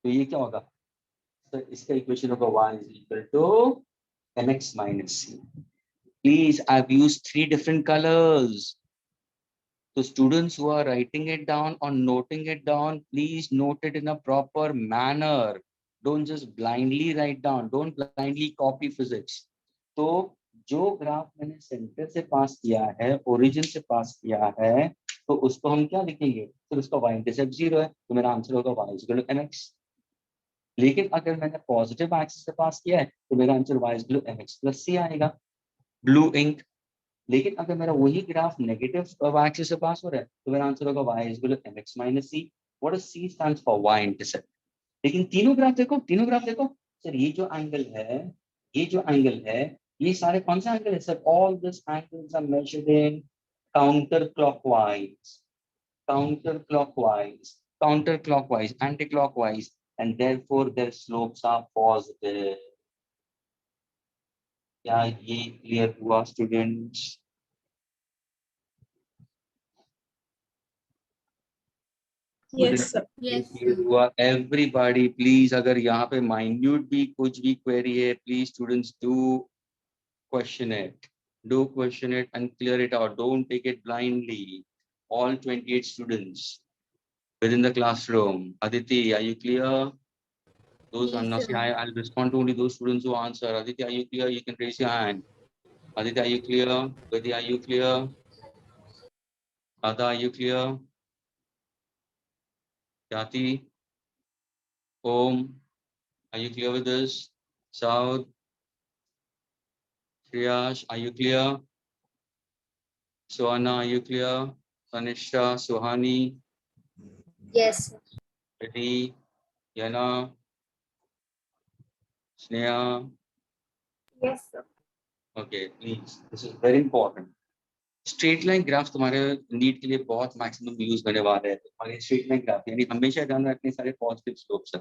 तो ये क्या होगा? तो इसका इक्वेशन होगा y is equal to mx minus c. Please, I've used 3 different colors. So students who are writing it down or noting it down, please note it in a proper manner. Don't just blindly write down. Don't blindly copy physics. तो जो graph मैंने centre से पास किया है, origin से पास किया है, तो उसको हम क्या लिखेंगे? तो उसका y इंटरसेप्ट 0 है, तो मेरा आंसर होगा y is equal to mx. लेकिन अगर मैंने पॉजिटिव एक्सिस से पास किया है तो मेरा answer y is equal to mx plus c आएगा. Blue ink. लेकिन अगर मेरा वही ग्राफ नेगेटिव एक्सिस से पास हो रहा है तो मेरा आंसर होगा y is equal to mx minus c. What is c stands for? y intercept. लेकिन तीनों ग्राफ देखो सर, ये जो एंगल है, ये सारे कौन सा एंगल है sir? All this angles are measured in counterclockwise, anticlockwise, and therefore their slopes are positive. क्या ये क्लियर हुआ students? Yes, sir. Yes, clear हुआ एवरीबॉडी? प्लीज अगर यहाँ पे माइन्यूट भी कुछ भी क्वेरी है, please students do question it. Do question it and clear it out. Don't take it blindly. All 28 students within the classroom. Aditi, are you clear? Those are Yes, not. sir. I'll respond to only those students who answer. Aditi, are you clear? You can raise your hand. Aditi, are you clear? Vidya, are you clear? Ada, are you clear? Jati, Om, are you clear with this? Saud, Shriyash, are you clear? Suhana, are you clear? Tanisha, Suhani, Yes, sir. Reddy, Yana, Sneha, Yes, sir. Okay, please. This is very important. Straight line graph तुम्हारे NEET के लिए बहुत maximum use होने वाले हैं तुम्हारे straight line graph यानी हमेशा ध्यान रखने सारे पॉजिटिव स्लोप्स है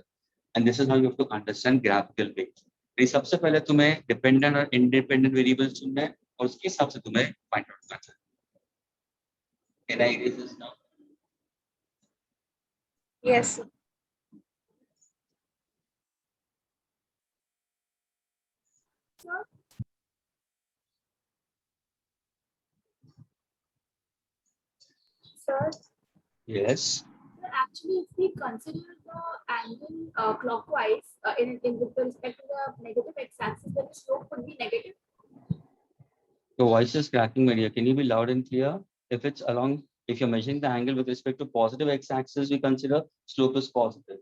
and this is how you have to understand graphical way ये सबसे पहले तुम्हें डिपेंडेंट और इंडिपेंडेंट वेरिएबल्स चुनना है और उसके हिसाब से तुम्हें फाइंड आउट करना है can I erase this now Yes, sir. Sir, sir, yes actually, if we consider the angle clockwise in with respect to the negative x-axis, then the slope would be negative. your voice is cracking Maria can you be loud and clear if it's along if you're measuring the angle with respect to positive x-axis we consider slope is positive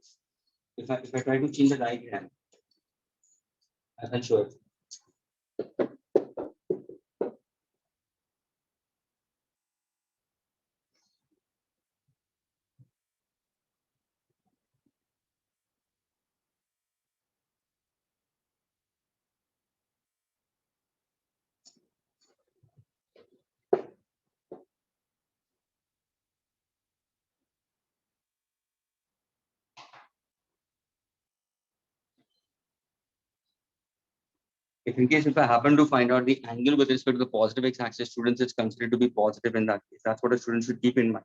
if I try to change the diagram I'll show it If in case if I happen to find out the angle with respect to the positive x-axis, students, it's considered to be positive in that case. That's what a student should keep in mind.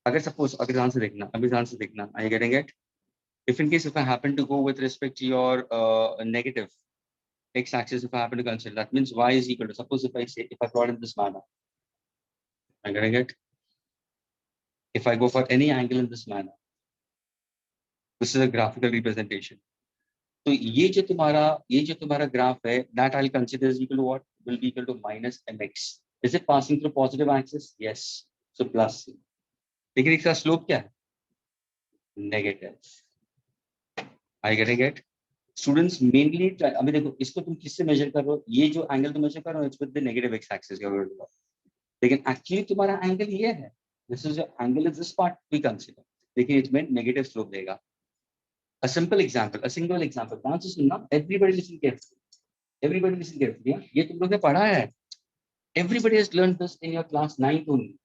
Agar suppose, agar ध्यान से देखना, अभी ध्यान से देखना, are you getting it? If in case if I happen to go with respect to your negative x-axis, if I happen to consider, that means y is equal to, suppose if I say, if I plot in this manner, are you getting it? If I go for any angle in this manner, this is a graphical representation. तो ये जो तुम्हारा graph है that I'll consider is equal to what will be equal to minus mx. Is it passing through positive axis? Yes. So plus c. लेकिन इसका slope क्या है? Negative. Are you getting it? Students mainly अभी देखो इसको तुम किससे major कर रहे हो? ये जो एंगल तुम मेजर कर रहे हो it's with the negative x axis you're going to do. लेकिन एक्चुअली तुम्हारा एंगल ये है. This is your angle is this part we consider. लेकिन it meant negative slope देगा. A simple example, a single example. ध्यान से सुनना. Everybody listen carefully. Everybody listen carefully. Yeah? ये तुम लोग ने पढ़ा है. Everybody has learned this in your class 9th only.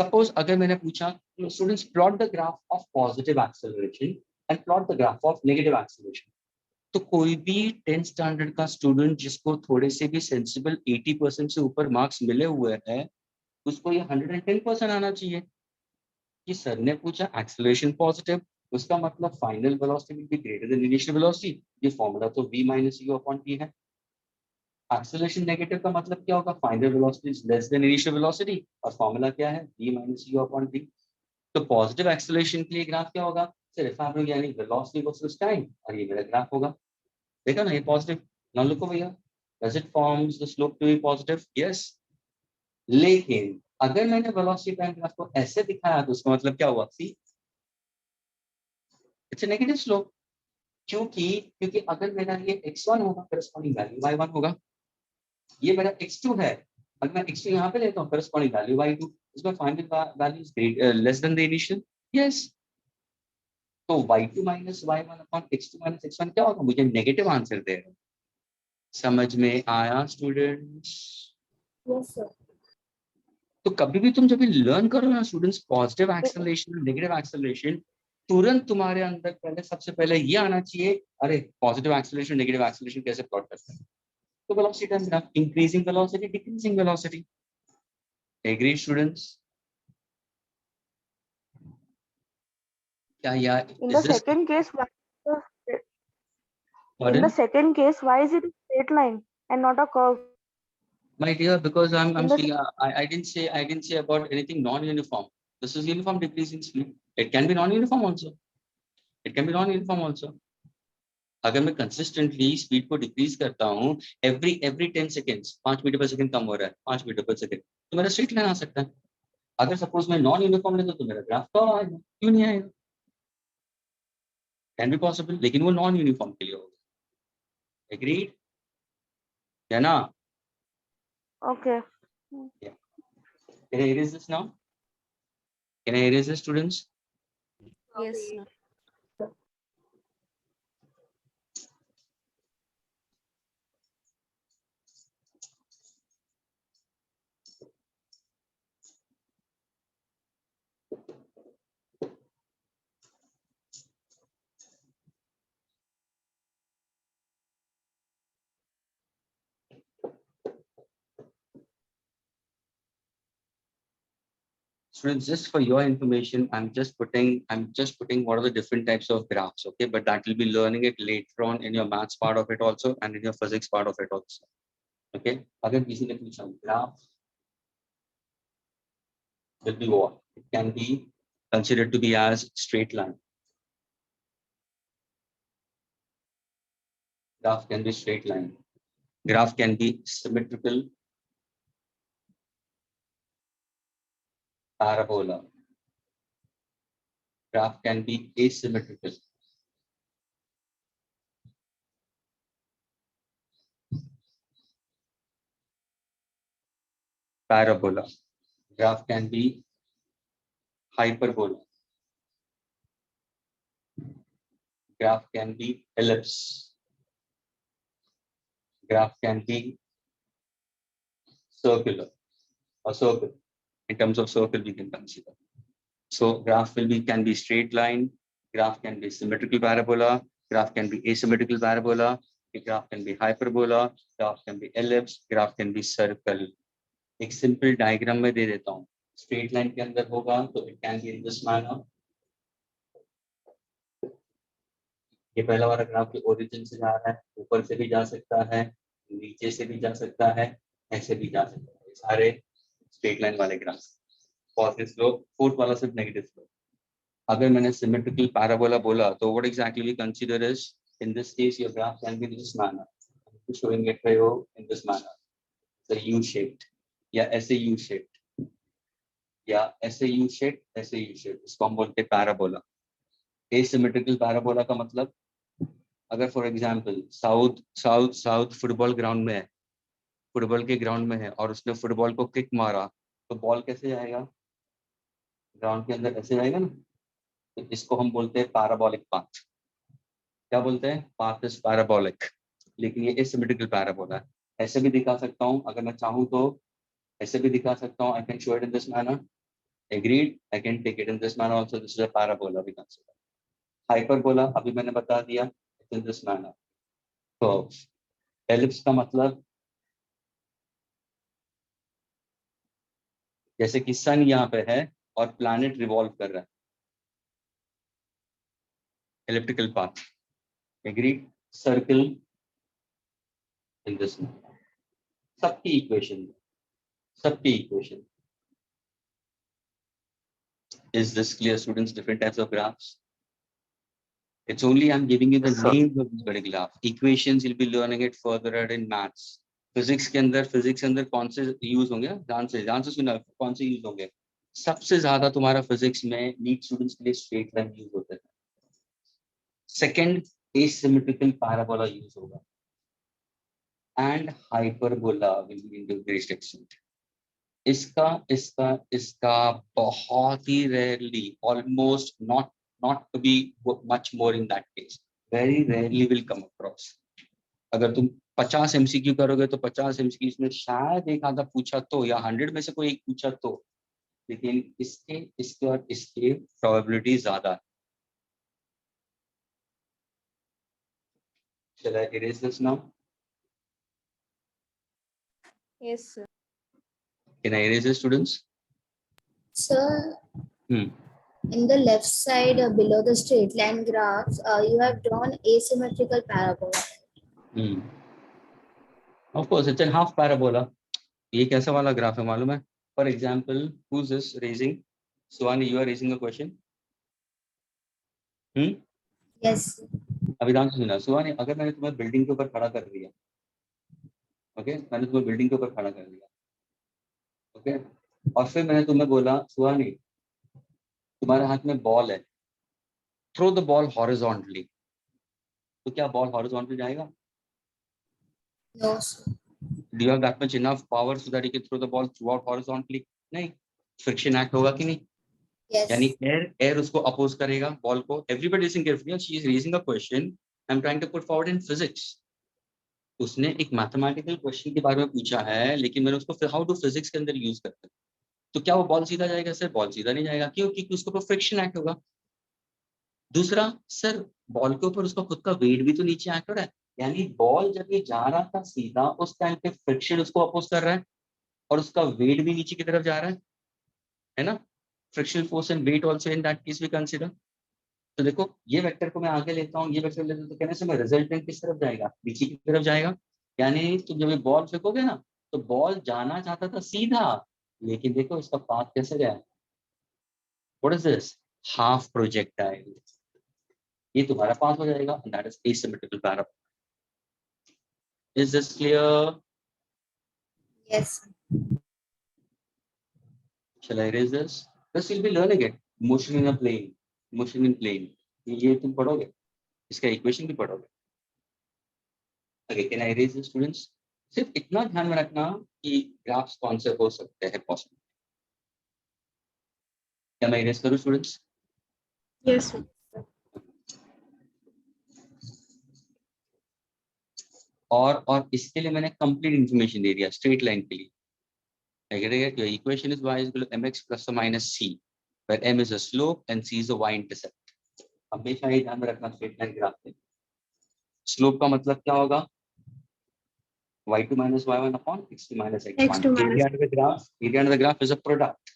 Suppose अगर मैंने पूछा, students plot the graph of positive acceleration and plot the graph of negative acceleration. तो कोई भी 10th स्टैंडर्ड का स्टूडेंट जिसको थोड़े से भी सेंसिबल 80% से ऊपर मार्क्स मिले हुए हैं, उसको ये 110% आना चाहिए. कि सर ने पूछा एक्सेलरेशन पॉजिटिव, उसका मतलब final velocity will be greater than initial velocity. ये फॉर्मूला तो v minus u upon t है. एक्सेलरेशन नेगेटिव का मतलब क्या होगा? Final velocity is less than initial velocity और फॉर्मूला क्या है? v minus u upon t. तो पॉजिटिव एक्सेलरेशन के लिए ग्राफ क्या होगा? सिर्फ आप लोग यानी वेलोसिटी वर्सेस टाइम और ये मेरा ग्राफ होगा. देखा ना ये positive. Now look over here. Does it forms the slope to be positive? Yes. लेकिन अगर मैंने वेलोसिटी टाइम ग्राफ को ऐसे दिखाया तो उसका मतलब क्या हुआ? See it's a negative slope. क्योंकि अगर मेरा ये x1 होगा करस्पॉन्डिंग वैल्यू y1 होगा. ये मेरा x2 है. अगर मैं x2 यहाँ पे लेता हूँ करस्पॉन्डिंग वैल्यू y2, इसमें final value is less than the initial. Yes. तो y2 minus y1 upon x2 minus x1 क्या होगा? मुझे नेगेटिव आंसर दे रहा है. समझ में आया स्टूडेंट्स? Yes, sir. तो कभी भी तुम जब भी लर्न करो ना students positive acceleration negative acceleration, तुरंत तुम्हारे अंदर पहले सबसे पहले ये आना चाहिए, अरे पॉजिटिव एक्सेलरेशन नेगेटिव एक्सेलरेशन कैसे प्लॉट करते हैं. तो velocity time graph, increasing velocity decreasing velocity. Agree students? क्या यार In the second case, in the second case, why is it a straight line and not a curve? My dear, because I'm In the saying I didn't say about anything non-uniform. This is uniform decreasing speed. It can be non-uniform also. It can be non-uniform also. अगर मैं consistently speed को decrease करता हूँ every 10 seconds 5 metre पर second कम हो रहा है 5 metre पर सेकंड, तो मेरा स्ट्रेट लाइन आ सकता है. अगर सपोज मैं नॉन यूनिफॉर्म लेता तो मेरा ग्राफ तो आएगा. क्यों नहीं आएगा? कैन बी पॉसिबल, लेकिन वो नॉन यूनिफॉर्म के लिए होगा. एग्रीड है ना? okay. Can I erase this now? Can I erase this, students? Yes, Okay. sir. Students, just for your information, I'm just putting what are the different types of graphs, okay? But that will be learning it later on in your maths part of it also and in your physics part of it also, okay? अगर किसी ने पूछा graph will be what? It can be considered to be as straight line. Graph can be straight line. Graph can be symmetrical parabola. Graph can be asymmetrical. Parabola. Graph can be hyperbola. Graph can be ellipse. Graph can be circular or circle. In terms of circle, we can consider. So graph can be straight line. Graph can be symmetrical parabola. Graph can be asymmetrical parabola. Graph can be hyperbola. Graph can be ellipse. Graph can be circle. एक simple diagram में दे देता हूँ. Straight line के अंदर होगा तो it can be in this manner. ये पहला वाला ग्राफ के ओरिजिन से जा रहा है, ऊपर से भी जा सकता है, नीचे से भी जा सकता है, ऐसे भी जा सकता है. सारे स्ट्रेट लाइन वाले ग्राफ. पॉजिटिव स्लोप, फोर्थ वाला सिर्फ नेगेटिव स्लोप. अगर मैंने सिमेट्रिकल पैराबोला बोला तो what exactly we consider is in this case your graph can be in this manner. Showing it for you in this manner. The U shaped या ऐसे U shaped या ऐसे U shaped, ऐसे U shaped, इसको हम बोलते हैं parabola. Asymmetrical parabola का मतलब अगर for example south football ground में है, फुटबॉल के ग्राउंड में है और उसने फुटबॉल को किक मारा तो बॉल कैसे जाएगा? ग्राउंड के अंदर ऐसे जाएगा ना. तो इसको हम बोलते हैं पैराबोलिक पाथ. क्या बोलते हैं? Path is parabolic. लेकिन ये एसिमेट्रिकल पैराबोला है. ऐसे भी दिखा सकता हूँ अगर मैं चाहूँ तो, ऐसे भी दिखा सकता हूँ. I can show it in this manner. Agreed. I can take it in this manner also. This is a parabola we consider. Hyperbola अभी मैंने बता दिया, इन दिस मैनर. तो एलिप्स का मतलब जैसे कि सन यहाँ पे है और प्लैनेट रिवॉल्व कर रहा है. elliptical path. Agreed. Circle in this manner. सबकी equation. Is this clear, students? Different types of graphs. It's only I'm giving you the names of this particular graph. Equations you'll be learning it further in maths. Physics के अंदर कौन से use होंगे? ध्यान से सुना, कौन से यूज होंगे? सबसे ज्यादा तुम्हारा फिजिक्स में नीट स्टूडेंट्स के लिए स्ट्रेट लाइन यूज होता है. सेकंड asymmetrical parabola यूज होगा and hyperbola will be into great extent. इसका बहुत ही rarely, almost not to be much more in that case, very rarely will come across. अगर तुम 50 MCQ करोगे तो 50 MCQ में शायद एक आधा पूछा तो, या 100 में से कोई एक पूछा तो, लेकिन इसके और इसके प्रोबेबिलिटी ज्यादा है. Shall I erase this now? Yes, sir. Can I erase this, students? Sir, in the left side below the straight line graphs, you have drawn asymmetrical parabola. Of course, it's a half parabola. ये कैसा वाला graph है मालूम है? For example, who's this raising? Suwani, you are raising a question. Yes. अभी ध्यान से सुना. सुहानी, अगर मैंने तुम्हें बिल्डिंग के ऊपर खड़ा कर दिया, ओके, मैंने तुम्हें बिल्डिंग के ऊपर खड़ा कर दिया, ओके, और फिर मैंने तुम्हें बोला सुहानी तुम्हारे हाथ में बॉल है, थ्रो द बॉल हॉरिजॉन्टली, तो क्या बॉल हॉरिजॉन्टली जाएगा? No, sir. Do you have that much enough power so that you can throw the ball throughout horizontally? नहीं. फ्रिक्शन एक्ट होगा कि नहीं? Yes. यानी एयर उसको अपोज करेगा बॉल को. Everybody listening carefully. She is raising a question I am trying to put forward in physics. उसने एक मैथमेटिकल क्वेश्चन के बारे में पूछा है, लेकिन मैंने उसको हाउ टू फिजिक्स के अंदर यूज करते हैं. तो क्या वो बॉल सीधा जाएगा? सर बॉल सीधा नहीं जाएगा. क्यों? क्योंकि उसके ऊपर फ्रिक्शन एक्ट होगा. दूसरा, सर बॉल के ऊपर उसका खुद का वेट भी तो नीचे एक्ट हो रहा है. यानी बॉल जब ये जा रहा था सीधा, उस टाइम पे फ्रिक्शन उसको अपोज कर रहा है और उसका वेट भी नीचे की तरफ जा रहा है ना. Frictional force and weight also in that case we consider. तो देखो ये वेक्टर को मैं आगे लेता हूँ, ये वेक्टर लेता हूँ, तो कहने से मैं रिजल्टेंट किस तरफ जाएगा, नीचे की तरफ जाएगा. यानी तुम जब ये बॉल फेंकोगे ना, तो बॉल जाना चाहता था सीधा, लेकिन देखो इसका पाथ कैसे गया. What is this, half projectile. ये तुम्हारा पाथ हो जाएगा, and that is asymmetrical parabola. Is this clear? Yes. Shall I erase this? This you'll be learning it. Motion in a plane. Motion in plane. ये तुम पढ़ोगे, इसका equation भी पढ़ोगे. Okay, can I erase this, students? सिर्फ इतना ध्यान में रखना कि ग्राफ्स कौन से हो सकते हैं पॉसिबल. क्या मैं erase करूं, students? Yes, sir. और इसके लिए मैंने कंप्लीट इंफॉर्मेशन दे दिया स्ट्रेट लाइन के लिए. Your equation is y is equal to mx plus or minus c, where m is a slope and c is a y-intercept. हमेशा ये ध्यान में रखना स्ट्रेट लाइन ग्राफ में. स्लोप का मतलब क्या होगा, y2 minus y1 upon x2 minus x1. X2 minus- Area under the graph is a product,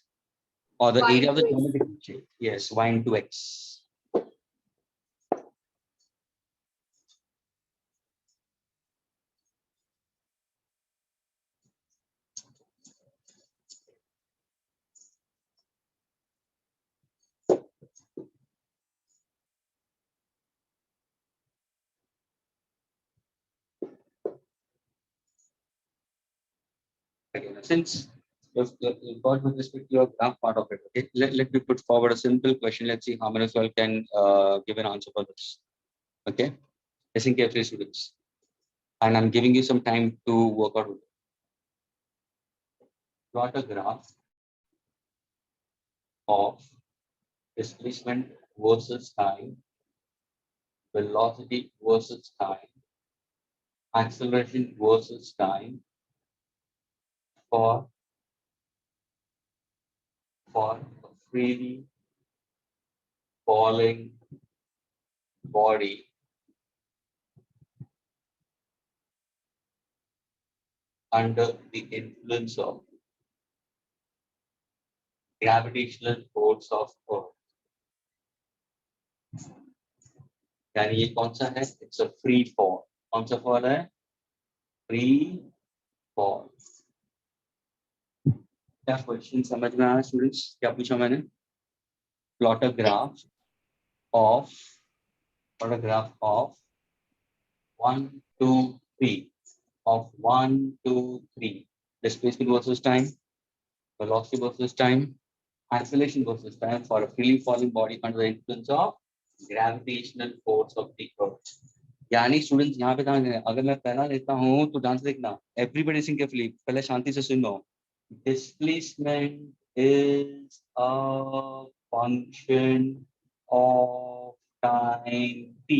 or the Y area of the into X. geometric shape. Yes, y into x. Okay, since you've got with respect to your graph part of it, okay, let me put forward a simple question. Let's see how many of you all can give an answer for this. Okay, listen carefully, students, and I'm giving you some time to work out with it. Plot a graph of displacement versus time, velocity versus time, acceleration versus time for a freely falling body under the influence of gravitational force of Earth. यानी ये कौन सा है, it's a free fall. कौन सा fall है, free fall. क्या question समझ में आया स्टूडेंट्स, क्या पूछा मैंने. Plot a graph of 1 2 3 of 1 2 3 displacement versus time, velocity versus time, acceleration versus time for a freely falling body under the influence of gravitational force of the earth. यानी students यहाँ पे ध्यान देना, अगर मैं पहला लेता हूँ तो ध्यान से देखना, एवरीबॉडी लिसन केयरफुली, पहले शांति से सुनो. Displacement is a function of time t.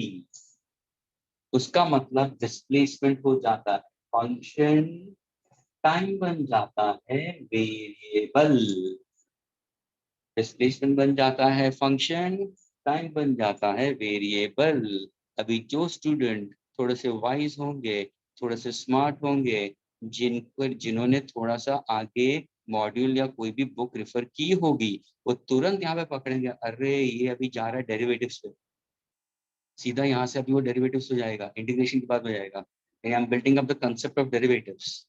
उसका मतलब डिस्प्लेसमेंट हो जाता है फंक्शन, टाइम बन जाता है वेरिएबल. डिस्प्लेसमेंट बन जाता है फंक्शन, टाइम बन जाता है वेरिएबल. अभी जो स्टूडेंट थोड़े से वाइज होंगे, थोड़े से स्मार्ट होंगे, जिन्होंने थोड़ा सा आगे मॉड्यूल या कोई भी बुक रेफर की होगी, वो तुरंत यहाँ पे पकड़ेंगे, अरे ये अभी जा रहा है डेरिवेटिव्स पे, सीधा यहाँ से अभी वो डेरिवेटिव्स हो जाएगा, इंटीग्रेशन के बाद हो जाएगा. I am building up the concept of derivatives.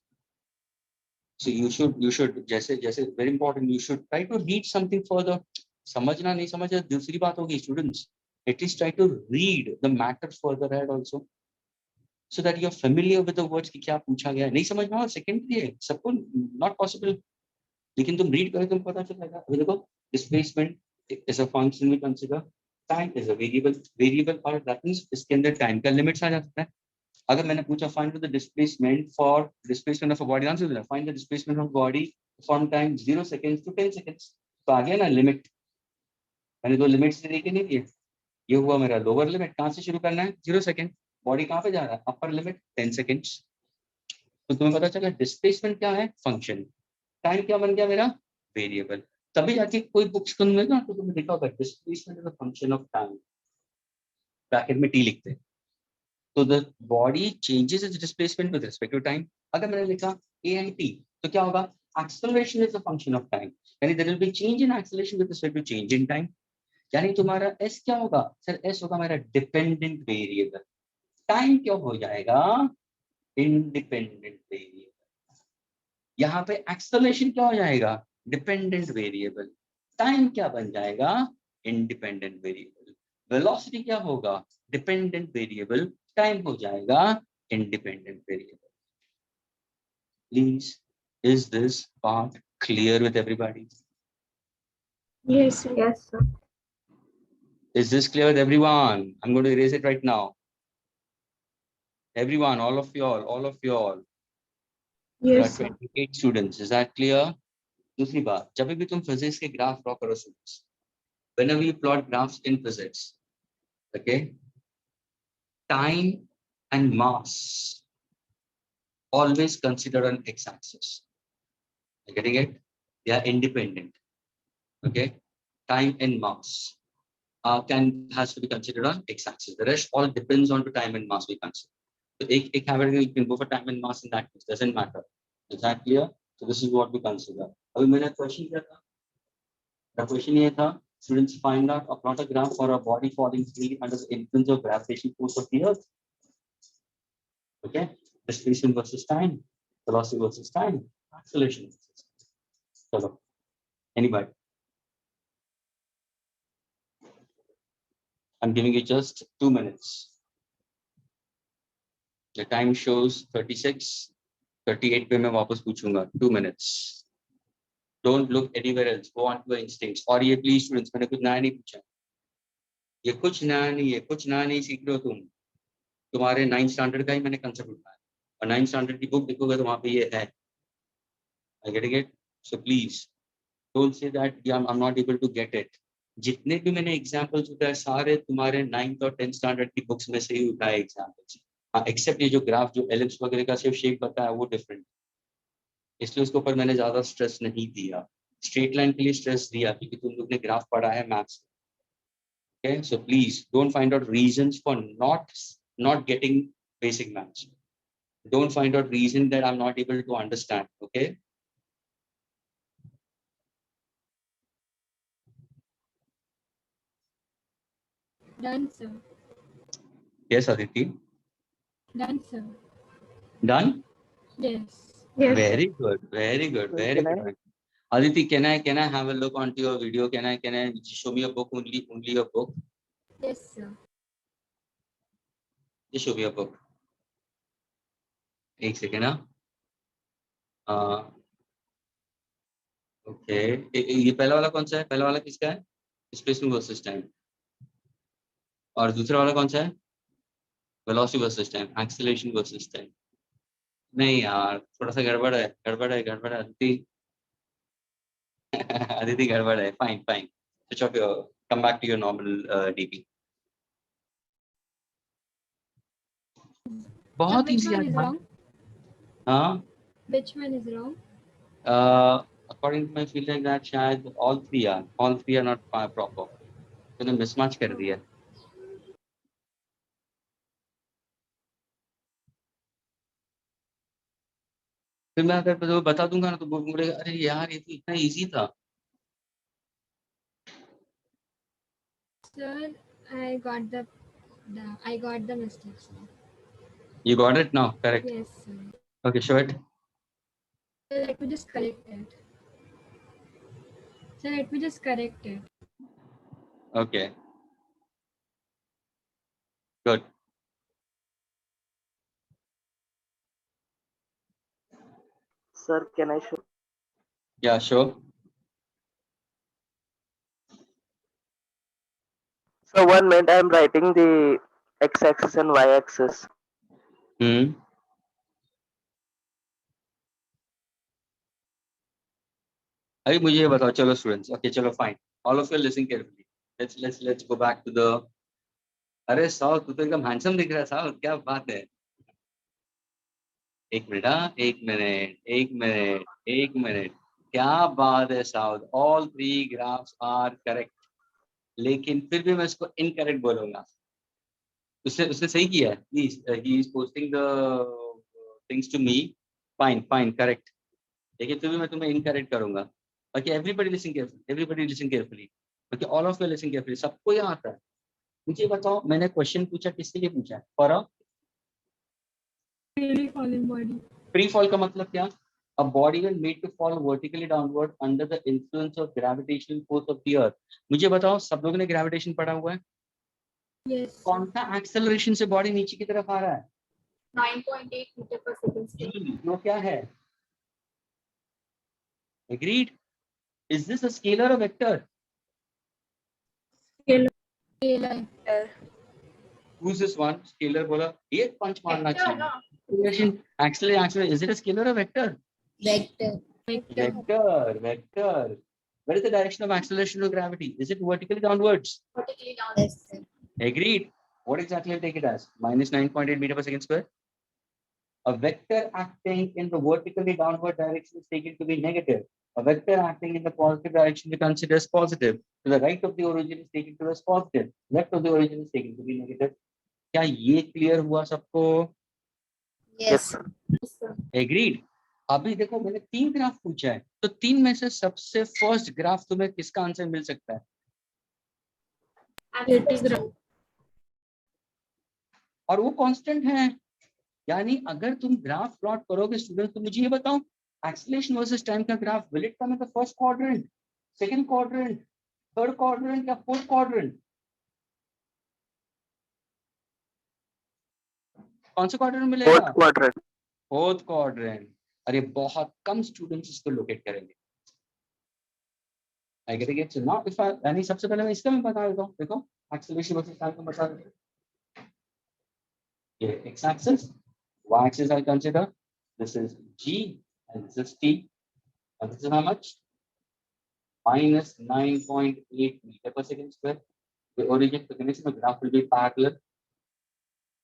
So you should जैसे very important, you should try to read something further. समझना नहीं समझना दूसरी बात होगी students, at least try to read the matter further ahead also, so that you are familiar with the words कि क्या पूछा गया है. नहीं समझ में आया सेकेंडरी है, सबको not possible, लेकिन तुम रीड करो तुम पता चलेगा. अभी देखो, displacement is a function we consider, time is a variable और that means इसके अंदर time का लिमिट्स आ जाता है. अगर मैंने पूछा find the displacement for displacement of a body, answer देना find the displacement of body from time 0 seconds to 10 seconds. तो आ गया ना लिमिट, मैंने दो लिमिट्स दे के नहीं दिए. ये हुआ मेरा लोअर लिमिट, कहाँ से शुरू करना है, 0 सेकंड. बॉडी कहाँ पे जा रहा है, अपर लिमिट 10 सेकंड्स. तो तुम्हें पता चला डिस्प्लेसमेंट क्या है, फंक्शन. टाइम क्या बन गया मेरा, वेरिएबल. तभी जाके कोई बुक्स तुमने ना तो तुमने देखा होगा displacement is a function of time, bracket में टी लिखते हैं. तो the body changes its displacement with respect to time. अगर मैंने लिखा ए एंड टी तो क्या होगा, acceleration is a function of time. यानी there will be change in acceleration with respect to change in time. यानी तुम्हारा s क्या होगा सर? s होगा मेरा डिपेंडेंट वेरिएबल. टाइम क्या हो जाएगा? Independent variable. यहाँ पे एक्सेलरेशन क्या हो जाएगा? Dependent variable. टाइम क्या बन जाएगा? Independent variable. वेलोसिटी क्या होगा? Dependent variable. टाइम हो जाएगा independent variable. Please, is this part clear with everybody? Yes, sir. Yes, sir. Is this clear with everyone? I'm going to erase it right now. Everyone, all of you all. There are Yes, sir. 28 students. Is that clear? दूसरी बात, जब भी तुम physics के graph draw करो students, whenever you plot graphs in physics, okay, time and mass always considered on x-axis. Are you getting it? They are independent. Okay, time and mass has to be considered on x-axis. The rest all depends on the time and mass we consider. So एक category you can go for time and mass in that case. Doesn't matter. Is that clear? So this is what we consider. अभी मेरा question क्या था? The question ये था, students find out or plot a graph for a body falling free under the influence of gravitational force of the earth. Okay, displacement versus time, velocity versus time, acceleration versus time. So, anybody? I'm giving you just 2 minutes. The time shows 36, 38 पे मैं वापस पूछूंगा. 2 minutes. Don't look anywhere else. Go on to your instincts. और ये please students, मैंने कुछ नया नहीं पूछा. ये कुछ नया नहीं है, कुछ नया नहीं सीख रहे हो तुम. तुम्हारे 9th standard का ही मैंने concept उठाया. और 9th standard की book देखोगे तो वहाँ पे ये है. Are you getting it? So please, don't say that yeah, I'm not able to get it. जितने भी मैंने एग्जाम्पल्स उठाए सारे तुम्हारे 9th और 10th स्टैंडर्ड की बुक्स में से ही उठाए एग्जाम्पल्स. हाँ, एक्सेप्ट ये जो ग्राफ जो एलिप्स वगैरह का सिर्फ शेप बताया वो डिफरेंट, इसलिए उसके ऊपर मैंने ज्यादा स्ट्रेस नहीं दिया. स्ट्रेट लाइन के लिए स्ट्रेस दिया क्योंकि तुम लोग ने ग्राफ पढ़ा है maths. Okay, so please don't find out reasons for not getting basic maths. Don't find out reason that I am not able to understand. Okay, Done, sir. yes Aditi. Done, sir. Done. Yes. Yes. Very good, very good, very Can I? good. Aditi, can I have a look onto your video? Can I show me a book only your book? Yes, sir. Just show me a book. एक second ना. Okay, ये पहला वाला कौन सा है? पहला वाला किसका है? Displacement versus time. और दूसरा वाला कौन सा है? Velocity versus time, acceleration versus time. नहीं यार, थोड़ा सा गड़बड़ है अदिति. अदिति गड़बड़ है. Fine switch off your, come back to your normal DP. बहुत Which easy one is है. wrong? हाँ, Which one is wrong? according to my feel like that शायद all three are not proper. तूने mismatch कर दिया. फिर मैं अगर तो बता दूंगा ना तो बोलेगा अरे यार ये तो इतना इजी था. Sir, I got the mistake, sir. You got it now, correct? Yes, sir. Okay, show it. Sir, let me just correct it. Sir, let me just correct it. Okay. Good. Sir, can I show? Yeah, sure. So 1 minute, I'm writing the x-axis and y-axis. अभी मुझे ये बताओ. चलो students, okay चलो fine. All of you listen carefully. Let's go back to the. अरे South, तू तो एकदम हैंडसम दिख रहा है साउथ. क्या बात है. एक मिनट. क्या बात है South. All 3 graphs are correct. लेकिन फिर भी मैं इसको इनकरेक्ट बोलूंगा. उसने सही किया है. Please, he is posting the things to me. Fine, correct. लेकिन फिर भी मैं तुम्हें इनकरेक्ट करूंगा। Okay, everybody listen carefully, everybody listen carefully. Okay, all of you listen carefully. सबको यहाँ आता है। मुझे बताओ, मैंने क्वेश्चन पूछा किसके लिए पूछा है? For a Freely falling body. Free fall का मतलब क्या? A body when made to fall vertically downward under the influence of gravitational force of the earth. मुझे बताओ, सब लोगों ने ग्रेविटेशन पढ़ा हुआ है? Yes. कौन सा एक्सेलरेशन से बॉडी नीचे की तरफ आ रहा है? 9.8 meter per second square. वो क्या है? Agreed? Is this a scalar or vector? Scalar. Who's this one? Scalar बोला, एक पंच मारना Vector चाहिए। ना? Acceleration, acceleration. Is it a scalar or vector? Vector. Vector, vector. What is the direction of acceleration of gravity? Is it vertically downwards? Vertically down. Yes, sir. Agreed. What exactly I'll take it as? Minus 9.8 meter per second square. A vector acting in the vertically downward direction is taken to be negative. A vector acting in the positive direction we consider as positive. To the right of the origin is taken to as positive. Left of the origin is taken to be negative. क्या ये clear हुआ सबको? Yes. Yes, sir. Agreed. अभी देखो, मैंने 3 graph पूछा है, तो 3 में से सबसे फर्स्ट ग्राफ तुम्हें किसका आंसर मिल सकता है? Acceleration. और वो कांस्टेंट है। यानी अगर तुम ग्राफ प्लॉट करोगे स्टूडेंट, तो मुझे ये बताओ, एक्सेलरेशन वर्सेस टाइम का graph will it come in the first quadrant, second quadrant, third quadrant या फोर्थ क्वाड्रेंट? कौन सा क्वाड्रेंट मिलेगा? Fourth quadrant. Fourth quadrant. अरे बहुत कम स्टूडेंट्स इसको लोकेट करेंगे। I get it. So now if I यानी सबसे पहले मैं इसका मैं बता देता हूँ। देखो, एक्सेलरेशन वर्सेस टाइम का बता देता हूँ। ये x axis, y axis I consider. This is g and this is t. And this is how much? Minus 9.8 meter per second square. The origin to finish में graph will be parallel.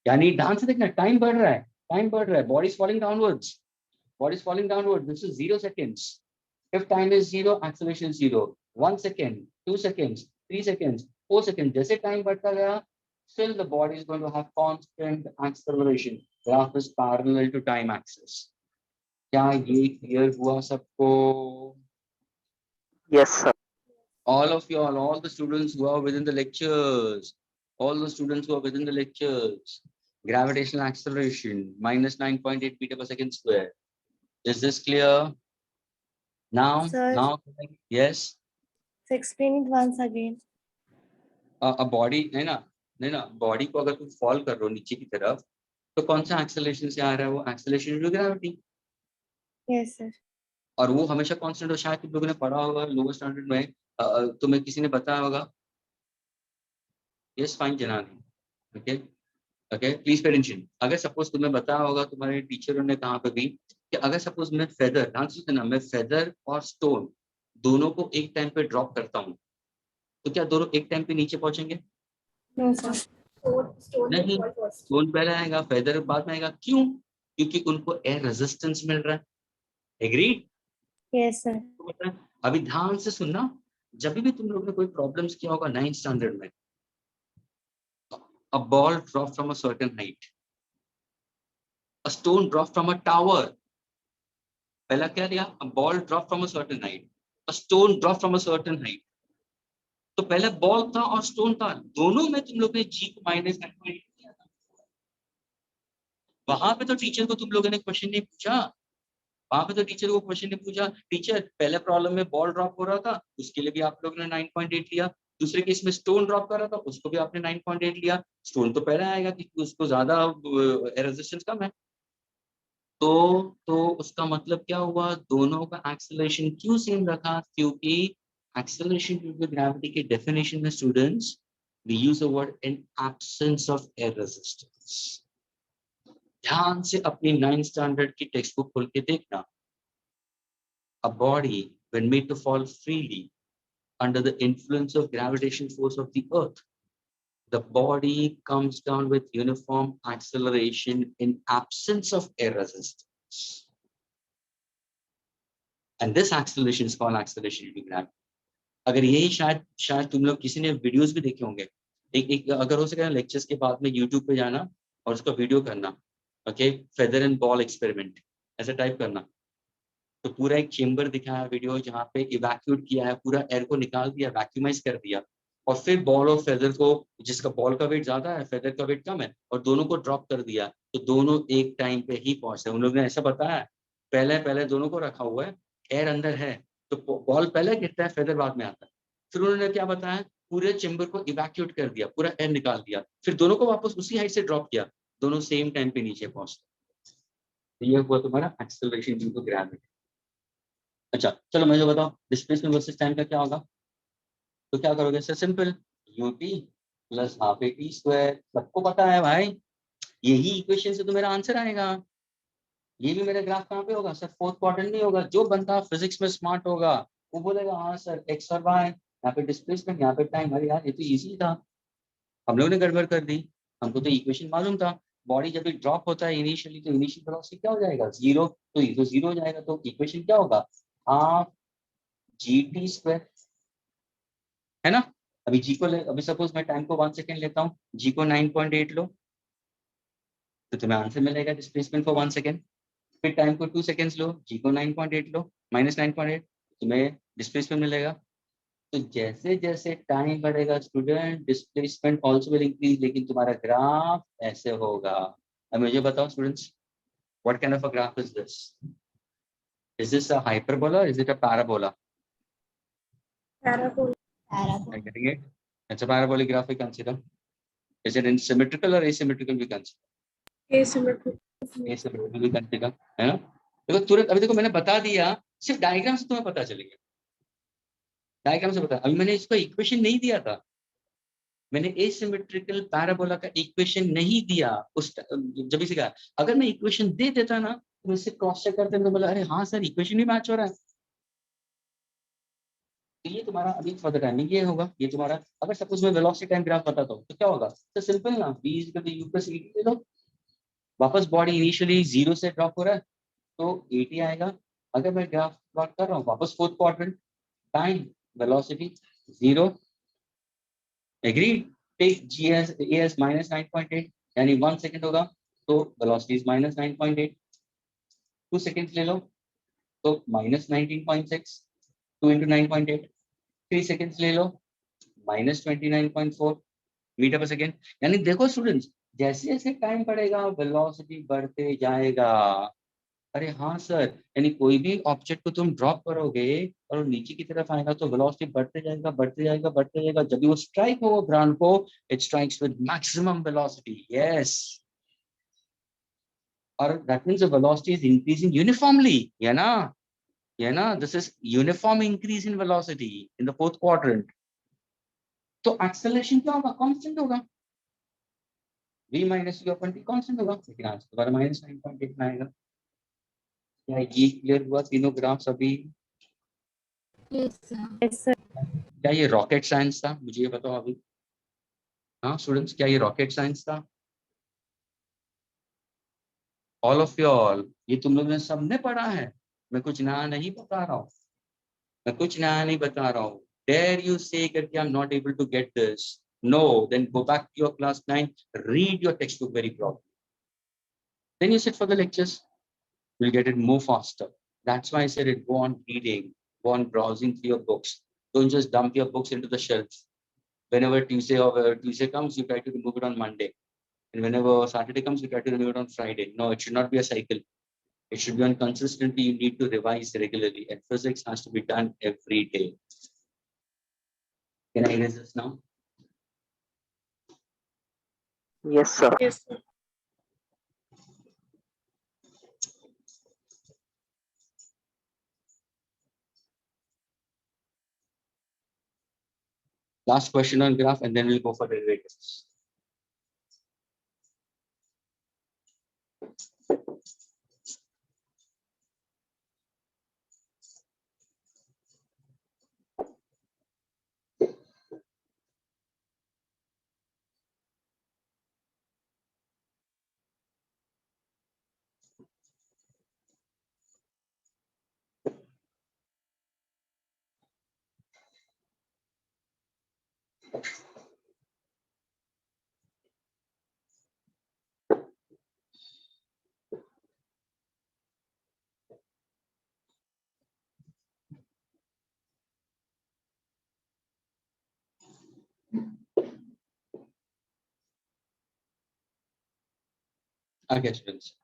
यानी ध्यान से देखना, time बढ़ रहा है, time बढ़ रहा है. Body is falling downwards. Body is falling downwards. This is 0 seconds. If time is 0, acceleration is 0. 1 second, 2 seconds, 3 seconds, 4 seconds. जैसे टाइम बढ़ता गया, still the body is going to have constant acceleration. Graph is parallel to time axis. क्या ये clear हुआ सबको? Yes, sir. All of you all the students who are within the lectures, all the students who are within the lectures, gravitational acceleration minus 9.8 meter per second square. Is this clear? Now, Sir. yes. So explain it once again. A body नहीं ना body को अगर तुम fall कर रहे हो नीचे की तरफ, तो कौन सा एक्सेलरेशन से आ रहा है? वो acceleration to gravity. Yes, sir. और वो हमेशा कांस्टेंट हो। शायद तुम लोगों ने पढ़ा होगा लोअर स्टैंडर्ड में, तुम्हें किसी ने बताया होगा। यस फाइन जनानी। Okay okay, please pay attention. अगर सपोज तुम्हें बताया होगा तुम्हारे टीचरों ने कहाँ पे भी, कि अगर सपोज मैं फेदर, ध्यान से सुनना, मैं फेदर और स्टोन दोनों को एक टाइम पे ड्रॉप करता हूँ, तो क्या दोनों एक टाइम पे नीचे पहुंचेंगे? No, sir. नहीं, स्टोन पहले आएगा, फेदर बाद में आएगा। क्यों? क्योंकि उनको एयर रेजिस्टेंस मिल रहा है। एग्रीड? Yes, sir. अभी ध्यान से सुनना, जब भी तुम लोगों ने कोई प्रॉब्लम्स किया होगा 9th स्टैंडर्ड में, a ball dropped from a certain height, a stone dropped from a tower. पहला क्या दिया? A ball dropped from a certain height, a stone dropped from a certain height. तो पहले बॉल था और स्टोन था, दोनों में तुम लोग ने जी को माइनस किया था। वहां पे तो टीचर को तुम लोगों ने क्वेश्चन नहीं पूछा, वहां पे तो टीचर को क्वेश्चन नहीं पूछा, टीचर पहले प्रॉब्लम में बॉल ड्रॉप हो रहा था, उसके लिए भी आप लोगों ने 9.8 लिया। दूसरे केस में स्टोन ड्रॉप कर रहा था, उसको भी आपने 9.8 लिया। स्टोन तो पहले आएगा क्योंकि उसको ज्यादा रेजिस्टेंस कम है। तो उसका मतलब क्या हुआ? दोनों का एक्सेलरेशन क्यों सेम रखा? क्योंकि एक्सेलरेशन ड्यू टू ग्रेविटी के डेफिनेशन में students we use a word in absence of air resistance. ध्यान से अपनी 9th स्टैंडर्ड की टेक्स्ट बुक खोल के देखना। A body when made to fall freely under the influence of gravitational force of the earth, the body comes down with uniform acceleration in absence of air resistance, and this acceleration is called acceleration due to gravity. अगर यही शायद तुम लोग किसी ने videos भी देखे होंगे, एक अगर हो सके लेक्चर्स के बाद में यूट्यूब पे जाना और उसका वीडियो करना, okay, feather and ball experiment ऐसा टाइप करना, तो पूरा एक चेम्बर दिखाया वीडियो जहाँ पे इवैक्यूएट किया है, पूरा एयर को निकाल दिया, वैक्यूमाइज कर दिया, और फिर बॉल और फेदर को, जिसका बॉल का वेट ज्यादा है फेदर का वेट कम है, और दोनों को ड्रॉप कर दिया, तो दोनों एक टाइम पे ही पहुंचे। उन लोगों ने ऐसा बताया, पहले पहले दोनों को रखा हुआ है, एयर अंदर है, तो बॉल पहले गिरता है, फेदर बाद में आता है। फिर उन्होंने क्या बताया, पूरे चेम्बर को इवैक्यूएट कर दिया, पूरा एयर निकाल दिया, फिर दोनों को वापस उसी हाइट से ड्रॉप किया, दोनों सेम टाइम पे नीचे पहुंचते। तो ये हुआ तुम्हारा एक्सेलरेशन ड्यू टू ग्रेविटी। अच्छा चलो मुझे बताओ डिस्प्लेसमेंट वर्सेस टाइम का क्या होगा। तो क्या करोगे sir, simple, ut plus half A T square, सबको पता है भाई, यही इक्वेशन से तो मेरा आंसर आएगा। ये भी मेरा ग्राफ कहाँ पे होगा सर, फोर्थ क्वाड्रेंट में होगा। जो बंदा फिजिक्स में स्मार्ट होगा वो बोलेगा हाँ सर एक्स और वाई, यहाँ पे डिस्प्लेसमेंट, यहाँ पे टाइम। अरे यार ये तो इजी था, हम लोगों ने गड़बड़ कर दी, हमको तो इक्वेशन मालूम था। बॉडी जब भी ड्रॉप होता है इनिशियली, तो इनिशियल वेलोसिटी क्या हो जाएगा, जीरो, तो ये तो जीरो हो जाएगा, तो इक्वेशन क्या होगा, हाफ जी टी स्क्वायर, है ना। अभी जी को अभी सपोज मैं टाइम को 1 सेकेंड लेता हूँ, जी को 9.8 लो, तो तुम्हें आंसर मिलेगा डिस्प्लेसमेंट फॉर 1 सेकेंड। फिर टाइम को 2 सेकेंड्स लो, जी को 9.8 लो, माइनस 9.8, तुम्हें डिस्प्लेसमेंट मिलेगा। तो जैसे जैसे टाइम बढ़ेगा student, displacement also will increase, लेकिन तुम्हारा ग्राफ ऐसे होगा। अब मुझे बताओ students, what kind of a graph is this? Is this a hyperbola, is it a parabola? Parabola. Are you getting it? It's a parabolic graph we consider. Is it in symmetrical or asymmetrical we consider? Asymmetrical. Asymmetrical we consider, है ना। देखो तुरंत, अभी देखो मैंने बता दिया, सिर्फ डायग्राम से तुम्हें पता चलेगा, डायग्राम से बता। अभी मैंने इसको इक्वेशन नहीं दिया था, मैंने एसिमेट्रिकल पैराबोला का इक्वेशन नहीं दिया उस जब इसे कहा। अगर मैं इक्वेशन दे देता ना, तो इससे क्रॉस चेक करते तो बोला अरे हाँ सर इक्वेशन ही मैच हो रहा है। तो ये तुम्हारा अभी फर्दर टाइमिंग ये होगा, ये तुम्हारा, अगर सपोज मैं वेलोसिटी टाइम ग्राफ बताता हूँ तो क्या होगा, तो सिंपल ना, v is equal to u plus et ले लो। वापस बॉडी इनिशियली जीरो से ड्रॉप हो रहा है, तो 80 आएगा। अगर मैं ग्राफ प्लॉट कर रहा हूँ वापस fourth quadrant, time velocity zero, agree, take g as a as minus 9.8, यानी 1 सेकेंड होगा, तो वेलोसिटी इज माइनस 9.8। 2 सेकेंड्स ले लो तो माइनस 19.6, 2 इंटू 9.8। 3 सेकेंड्स ले लो, माइनस 29.4 मीटर पर सेकेंड। यानी देखो स्टूडेंट्स, जैसे जैसे टाइम बढ़ेगा वेलोसिटी बढ़ते जाएगा। अरे हाँ सर, यानी कोई भी ऑब्जेक्ट को तुम ड्रॉप करोगे और वो नीचे की तरफ आएगा तो वेलोसिटी बढ़ते जाएगा, बढ़ते जाएगा, बढ़ते जाएगा। जब भी वो स्ट्राइक होगा ग्राउंड को, it strikes with maximum velocity, yes, और that means the velocity is increasing uniformly, है ना, ये ना, this is uniform increase in velocity in the fourth quadrant. तो एक्सेलरेशन क्या होगा, कांस्टेंट होगा, v minus u upon t constant होगा, लेकिन आज दोबारा माइनस 9.8 में आएगा। क्या ये क्लियर हुआ तीनों ग्राफ्स अभी? Yes, sir. क्या ये रॉकेट साइंस था, मुझे ये बताओ अभी। हाँ स्टूडेंट्स, क्या ये रॉकेट साइंस था? ऑल ऑफ यू ऑल, ये तुम लोगों ने सबने पढ़ा है, मैं कुछ नया नहीं बता रहा हूँ, मैं कुछ नया नहीं बता रहा हूँ। Dare you say करके I'm not able to get this? No, then go back to your class 9, read your textbook very properly. Then you sit for the lectures, you'll get it more faster. That's why I said it, go on reading, go on browsing through your books. Don't just dump your books into the shelf. Whenever Tuesday comes, you try to remove it on Monday. And whenever Saturday comes, you try to remove it on Friday. No, it should not be a cycle. It should be on consistently. You need to revise regularly. And physics has to be done every day. Can I erase this now? Yes, sir. Yes, sir. Last question on graph, and then we'll go for derivatives. Okay, students.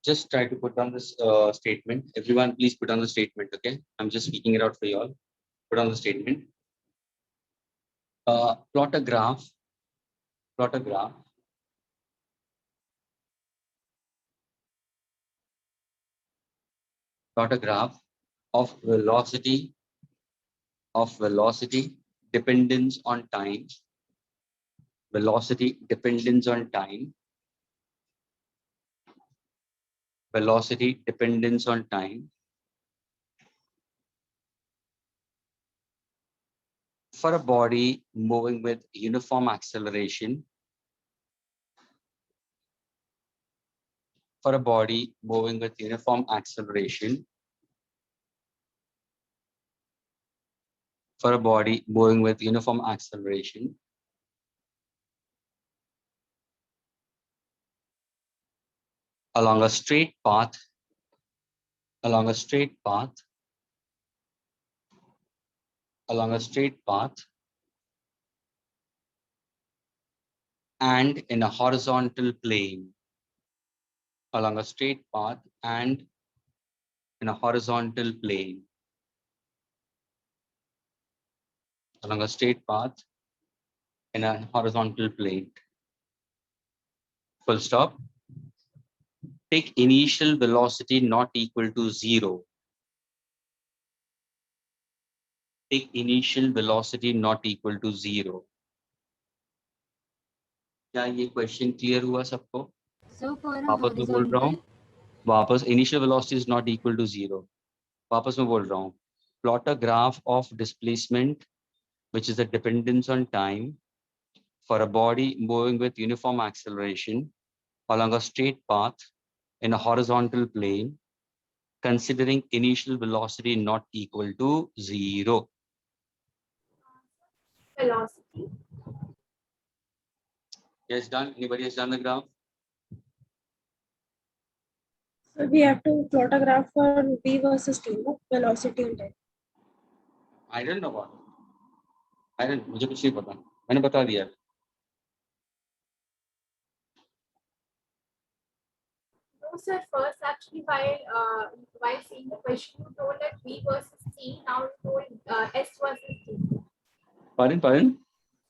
Just try to put on this statement. Everyone, please put on the statement. Okay, I'm just speaking it out for you all. Put on the statement. Plot a graph. Plot a graph. Plot a graph of velocity dependence on time. Velocity dependence on time. Velocity dependence on time for a body moving with uniform acceleration. For a body moving with uniform acceleration. For a body moving with uniform acceleration. Along a straight path. Along a straight path. Along a straight path. And in a horizontal plane. Along a straight path and in a horizontal plane. Along a straight path in a horizontal plane. Full stop. Take initial velocity not equal to 0. Take initial velocity not equal to 0. क्या ये question clear हुआ सबको? वापस मैं बोल रहा हूँ, वापस initial velocity is not equal to 0. वापस मैं बोल रहा हूँ, plot a graph of displacement which is a dependence on time for a body moving with uniform acceleration along a straight path in a horizontal plane, considering initial velocity not equal to 0. Velocity. Yes, done. Anybody has done the graph? So we have to plot a graph for v versus t, no? Velocity and time. I don't know about it. I don't. मुझे कुछ नहीं पता. मैंने बता दिया. No, sir. First, actually, while seeing the question, you told that V versus T. Now you told S versus T. Pardon?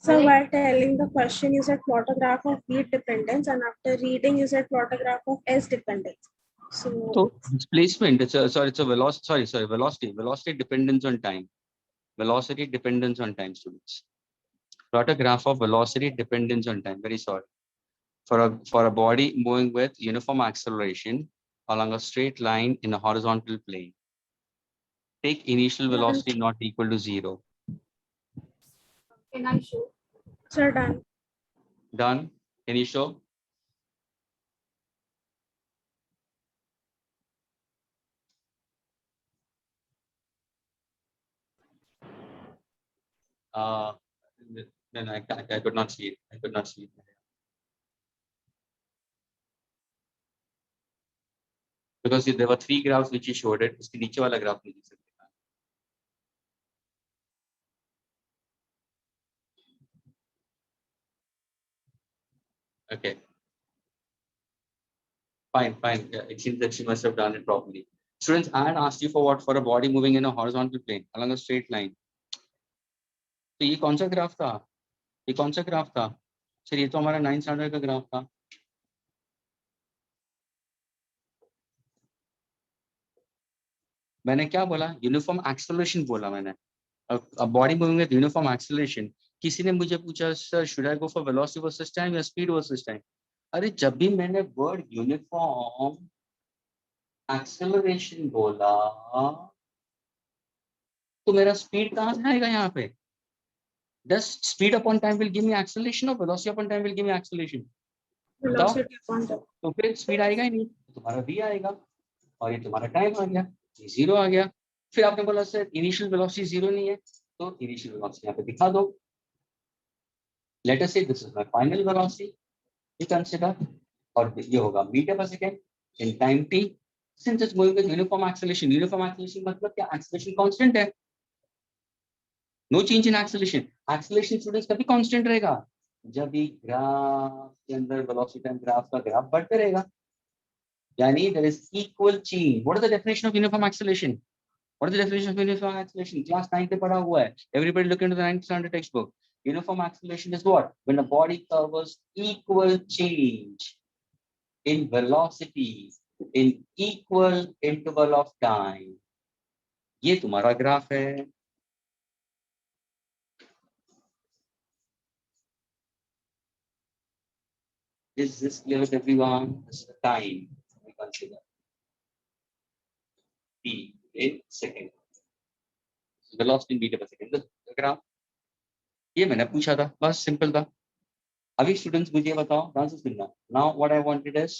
So while telling the question, you said plot a graph of v dependence, and after reading, you said plot a graph of s dependence. So Displacement. It's a velocity. Velocity dependence on time. Velocity dependence on time, students. Plot a graph of velocity dependence on time. Very sorry. For a body moving with uniform acceleration along a straight line in a horizontal plane. Take initial velocity not equal to 0. Can I show? Sir, done. Done. Can you show? No, I could not see it. I could not see it. Because there were 3 graphs which you showed it. उसके नीचे वाला graph नहीं दिख सकता. Okay. Fine. Yeah, it seems that she must have done it properly. Students, I had asked you for what? For a body moving in a horizontal plane along a straight line. तो ये कौन सा graph था? ये कौन सा graph था? Sir ये तो हमारा 9th स्टैंडर्ड का ग्राफ था. मैंने क्या बोला? यूनिफॉर्म एक्सेलरेशन बोला मैंने. A body moving with uniform acceleration. किसी ने मुझे पूछा sir should I go for velocity versus time या speed versus time? अरे जब भी मैंने word uniform acceleration बोला तो मेरा speed कहाँ से आएगा यहाँ पे? Does speed upon time will give me acceleration or velocity upon time will give me acceleration? Velocity upon time. तो फिर speed आएगा ही नहीं. तुम्हारा v आएगा और ये तुम्हारा टाइम आ गया. ये 0 आ गया. फिर आपने बोला सर इनिशियल वेलोसिटी 0 नहीं है तो इनिशियल वेलोसिटी यहाँ पे दिखा दो. Let us say this is my final velocity. We consider और ये होगा metre per second in time t. Since it's moving with uniform acceleration मतलब क्या? Acceleration constant है. No change in acceleration. Acceleration students कभी constant रहेगा. जब ये ग्राफ के अंदर वेलोसिटी टाइम ग्राफ का ग्राफ बढ़ते रहेगा, यानी there is equal change. What is the definition of uniform acceleration? What is the definition of uniform acceleration? Class 9 पे पढ़ा हुआ है, everybody look into the 9th standard textbook. Uniform acceleration is what? When a body covers equal change in velocity in equal interval of time। ये तुम्हारा graph है। Is this clear with everyone? This is the time we consider t in second, velocity in meter per second। The graph ये मैंने पूछा था, बस simple था। अभी स्टूडेंट्स मुझे बताओ, ध्यान से सुनना। Now what I wanted is,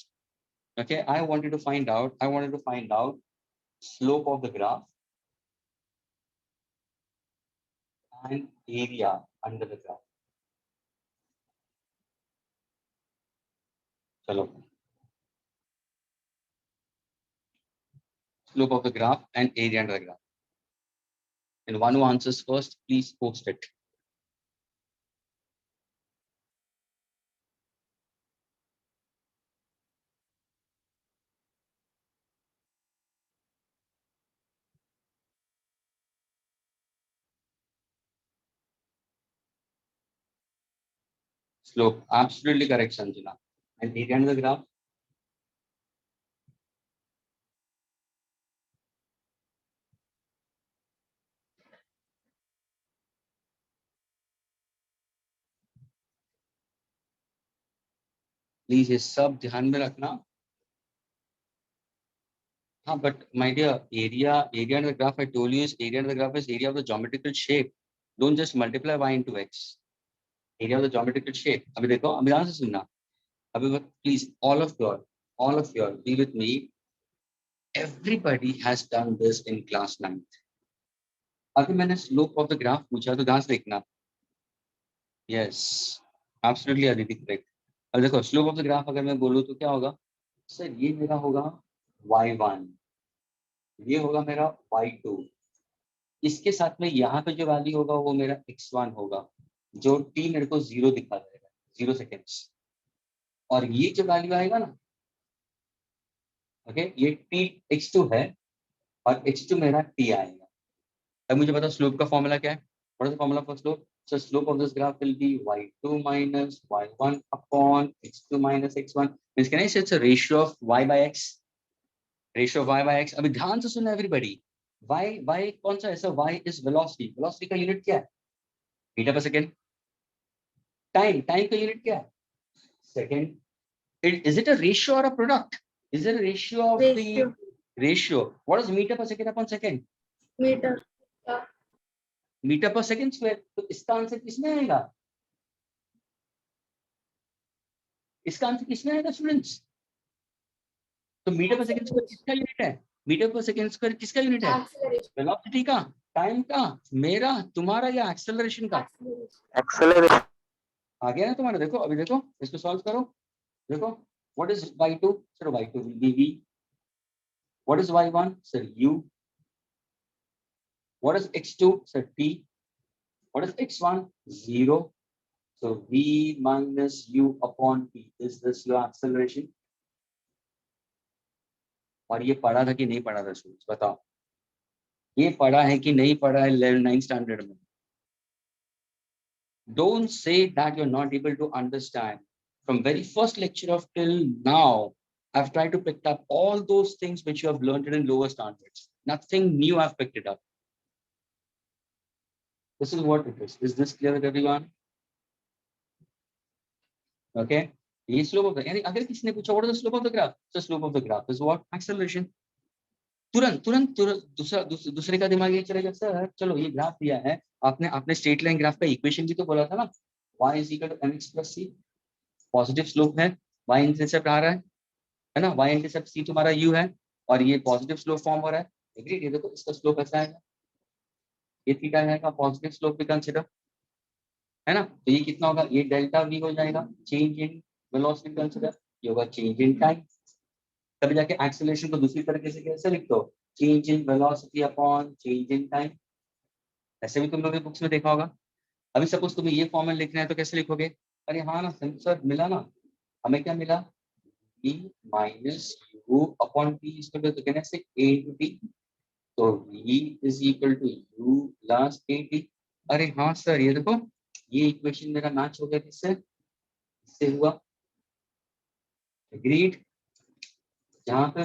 okay, I wanted to find out slope of the graph and area under the graph। चलो, slope of the graph and area under the graph, and one who answers first, please post it। Slope, absolutely correct, Sanjana। And area under the graph? Please ये सब ध्यान में रखना। हाँ, but my dear, area under the graph, I told you is area under the graph is area of the geometrical shape। Don't just multiply y into x। Area of the geometrical shape। अभी देखो, अभी ध्यान से सुनना। अभी please all of you be with me। Everybody has done this in class 9th। अभी मैंने slope of the graph पूछा तो ध्यान से देखना। Yes, absolutely Aditi, correct। अब देखो slope of the graph अगर मैं बोलूँ तो क्या होगा? सर ये मेरा होगा y1, ये होगा मेरा y2, इसके साथ में यहाँ पे जो वैल्यू होगा वो मेरा x1 होगा, जो t मेरे को 0 दिखा देगा, 0 सेकेंड्स। और ये जो वैल्यू आएगा ना, ओके, ये t x2 है और x2 मेरा t आएगा। अब मुझे बता स्लोप का फॉर्मूला क्या है? What is the formula for slope? So slope of this graph will be y2 minus y1 upon x2 minus x1। Means can I say it's a ratio of y by x? Ratio of y by x। अभी ध्यान से सुनना everybody। y कौन सा है? Sir y is velocity। velocity का unit क्या है? Metre per second. टाइम का यूनिट क्या है? Second. Is it a ratio or a product? Is it a ratio of Ratio. the ratio? What is meter per second upon second? Meter. Metre per second square. तो इसका answer किसमें आएगा? इसका answer किसमें आएगा students? तो metre per second square किसका unit है? मीटर पर सेकेंड स्क्वायर किसका यूनिट है? वेलोसिटी का, टाइम का, मेरा, तुम्हारा या एक्सेलरेशन का? Acceleration. आ गया ना तुम्हारा? देखो अभी देखो, इसको सॉल्व करो। देखो what is y2? Sir y2 will be v। What is y1? Sir u। What is x2? Sir t। What is x1? 0। So v minus u upon t, is this your acceleration? और ये पढ़ा था कि नहीं पढ़ा था students? बताओ, ये पढ़ा है कि नहीं पढ़ा है 9th स्टैंडर्ड में? Don't say that you're not able to understand। From very first lecture of till now, I've tried to pick up all those things which you have learned in lower standards। Nothing new I've picked it up। This is what it is। Is this clear with everyone? Okay। ये slope of the, यानी अगर किसी ने पूछा what is the slope of the graph? So slope of the graph is what? Acceleration. तुरंत दूसरे का दिमाग ये चलेगा, सर चलो ये ग्राफ दिया है, आपने स्ट्रेट लाइन ग्राफ का इक्वेशन भी तो बोला था ना, y is equal to mx plus c। Positive slope है, y इंटरसेप्ट आ रहा है ना, y इंटरसेप्ट c तुम्हारा u है, और ये पॉजिटिव स्लोप फॉर्म हो रहा है। एग्री? ये देखो इसका स्लोप ऐसा आएगा, ये थीटा आएगा, पॉजिटिव स्लोप भी कंसीडर, है ना। तो ये कितना होगा? ये डेल्टा v हो जाएगा, चेंज इन वेलोसिटी कंसीडर, ये होगा चेंज इन टाइम। तभी जाके एक्सेलरेशन को दूसरी तरीके से कैसे लिख दो? Change in velocity upon change in time. ऐसे भी तुम लोग बुक्स में देखा होगा। अभी सपोज तुम्हें ये फॉर्मूला लिखना है तो कैसे लिखोगे? अरे हाँ ना सर, मिला ना, हमें क्या मिला, e minus u upon t इसको तो कहने से a into t, तो v is equal to u plus a t। अरे हाँ सर, ये देखो ये इक्वेशन मेरा मैच हो गया, किससे, इससे हुआ। एग्रीड। यहाँ पे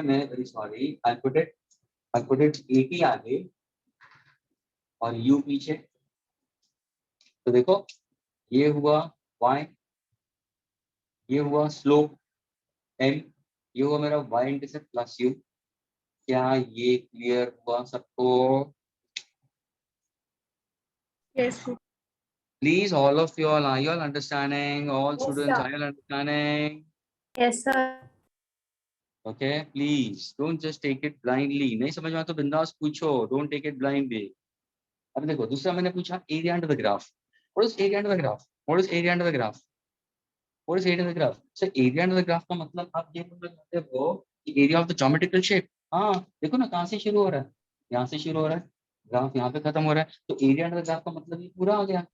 मैं very sorry, I put it 80 आगे और u पीछे, तो देखो ये हुआ y, ये हुआ स्लोप m, ये हुआ मेरा y इंटरसेप्ट प्लस u। क्या ये क्लियर हुआ सबको? Yes, sir. Please, all of you all, are you all understanding? All Yes, students, sir. are you all understanding? Yes, sir. Okay, please don't just take it blindly. नहीं समझ में आता तो बिंदास पूछो, don't take it blindly. अब देखो दूसरा मैंने पूछा area under the graph. What is area under the graph? What is area under the graph? What is area under the graph? So area under the graph का मतलब आप ये बोल रहे हो कि area of the geometrical shape. हाँ देखो ना कहाँ से शुरू हो रहा है, यहाँ से शुरू हो रहा है, ग्राफ यहाँ पे खत्म हो रहा है, तो area under the graph का मतलब ये पूरा आ गया,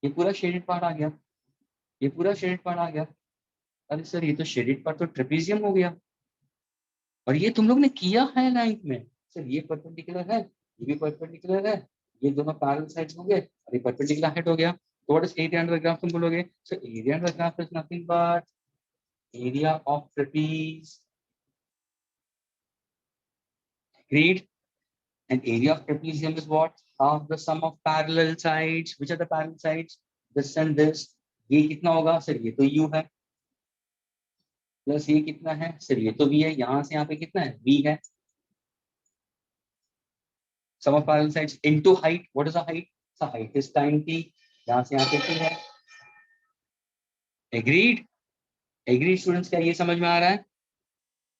ये पूरा शेडेड पार्ट आ गया, ये पूरा शेडेड पार्ट आ गया। अरे सर ये तो शेडेड पार्ट तो ट्रेपेजियम हो गया, और ये तुम लोग ने किया है नाइन्थ में। सर ये परपेंडिकुलर है, ये भी परपेंडिकुलर है, ये दोनों पैरेलल साइड्स हो गए और ये परपेंडिकुलर हेड हो गया, तो what is area under the graph तुम बोलोगे। So area under the graph is nothing but area of trapeze. Agreed? And area of trapezium is what? Half the sum of parallel sides. Which are the parallel sides? This and this. ये कितना होगा sir, ये तो u है, plus ये कितना है sir, ये तो v है, यहाँ से यहाँ पे कितना है v है। Sum of parallel sides into height. What is the height? So height is time t. यहाँ से यहाँ पे t है। Agreed? Agreed students, क्या ये समझ में आ रहा है?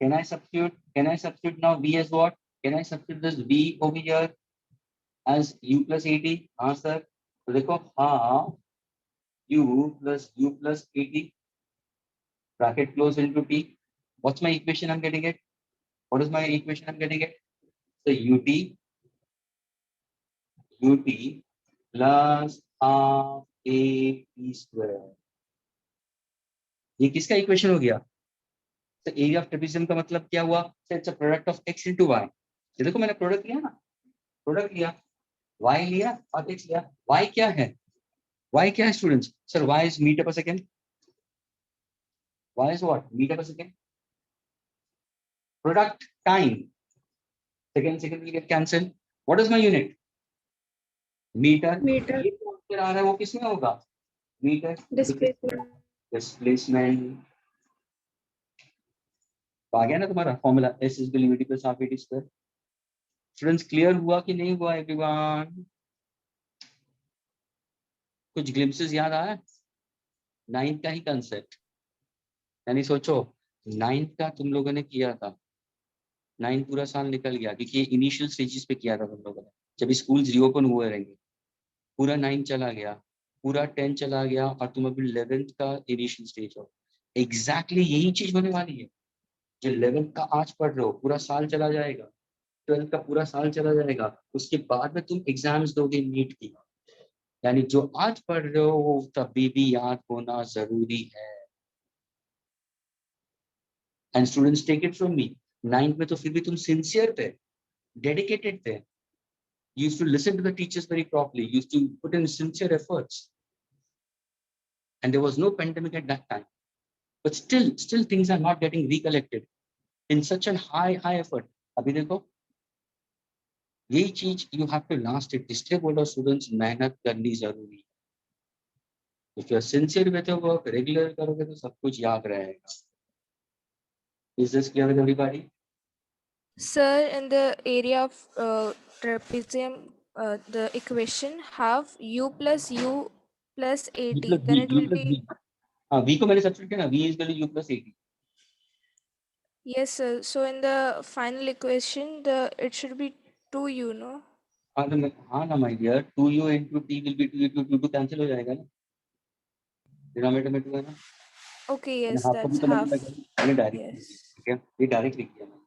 Can I substitute? Can I substitute now v as what? Can I substitute this v over here as u plus at? हाँ सर, तो देखो half u plus at bracket close into t. What's my equation I'm getting it? What is my equation I'm getting it? So ut plus half a t square. ये किसका equation हो गया? तो area of trapezium का मतलब क्या हुआ? It's a product of x into y. ये देखो मैंने प्रोडक्ट लिया ना, प्रोडक्ट लिया, y लिया और x लिया। y क्या है? y क्या है students? Sir y is meter per second. y is what? Meter per second. Product time. Second will get cancelled. What is my unit? Meter. Meter. ये जो उत्तर आ रहा है वो किसमें होगा? मीटर। Displacement. डिस्प्लेसमेंट आ गया ना तुम्हारा formula, s is equal to ut plus half at square. Students clear हुआ कि नहीं हुआ एवरीवन? कुछ ग्लिम्पसेस याद आया? नाइन्थ का ही कंसेप्ट, यानी सोचो नाइन्थ का तुम लोगों ने किया था, नाइन्थ पूरा साल निकल गया क्योंकि ये इनिशियल स्टेजेस पे किया था तुम लोगों ने। जब स्कूल रीओपन हुए रहेंगे पूरा 9 चला गया, पूरा 10 चला गया और तुम अभी 11th का इनिशियल स्टेज हो। एग्जैक्टली यही चीज होने वाली है। जो 11th का आज पढ़ रहे हो पूरा साल चला जाएगा, 12th का पूरा साल चला जाएगा, उसके बाद में तुम एग्जाम्स दोगे नीट की, यानी जो आज पढ़ रहे हो वो तभी भी याद होना जरूरी है। And students take it from me, 9th में तो फिर भी तुम सिंसियर थे, डेडिकेटेड थे, you used to listen to the teachers very properly, you used to put in sincere efforts, and there was no pandemic at that time, but still things are not getting recollected in such a high effort. अभी देखो यही चीज you have to last it, इसलिए बोलो students मेहनत करनी जरूरी है। if you are sincere with your work, regular करोगे तो सब कुछ याद रहेगा। Is this clear with everybody? Sir, in the area of trapezium, the equation have u plus at, then it will be. हाँ v को मैंने सब्स्टिट्यूट किया ना, v is equal to u plus at. Yes, sir. So in the final equation, it should be 2u, no? हाँ ना my dear, 2u into t will be 2 cancel हो जाएगा ना, डिनोमिनेटर में 2 है ना। Okay, मैंने yes, हाफ को भी that's तो half. मैंने डायरेक्ट Yes. ठीक है, ये डायरेक्ट लिख दिया मैंने।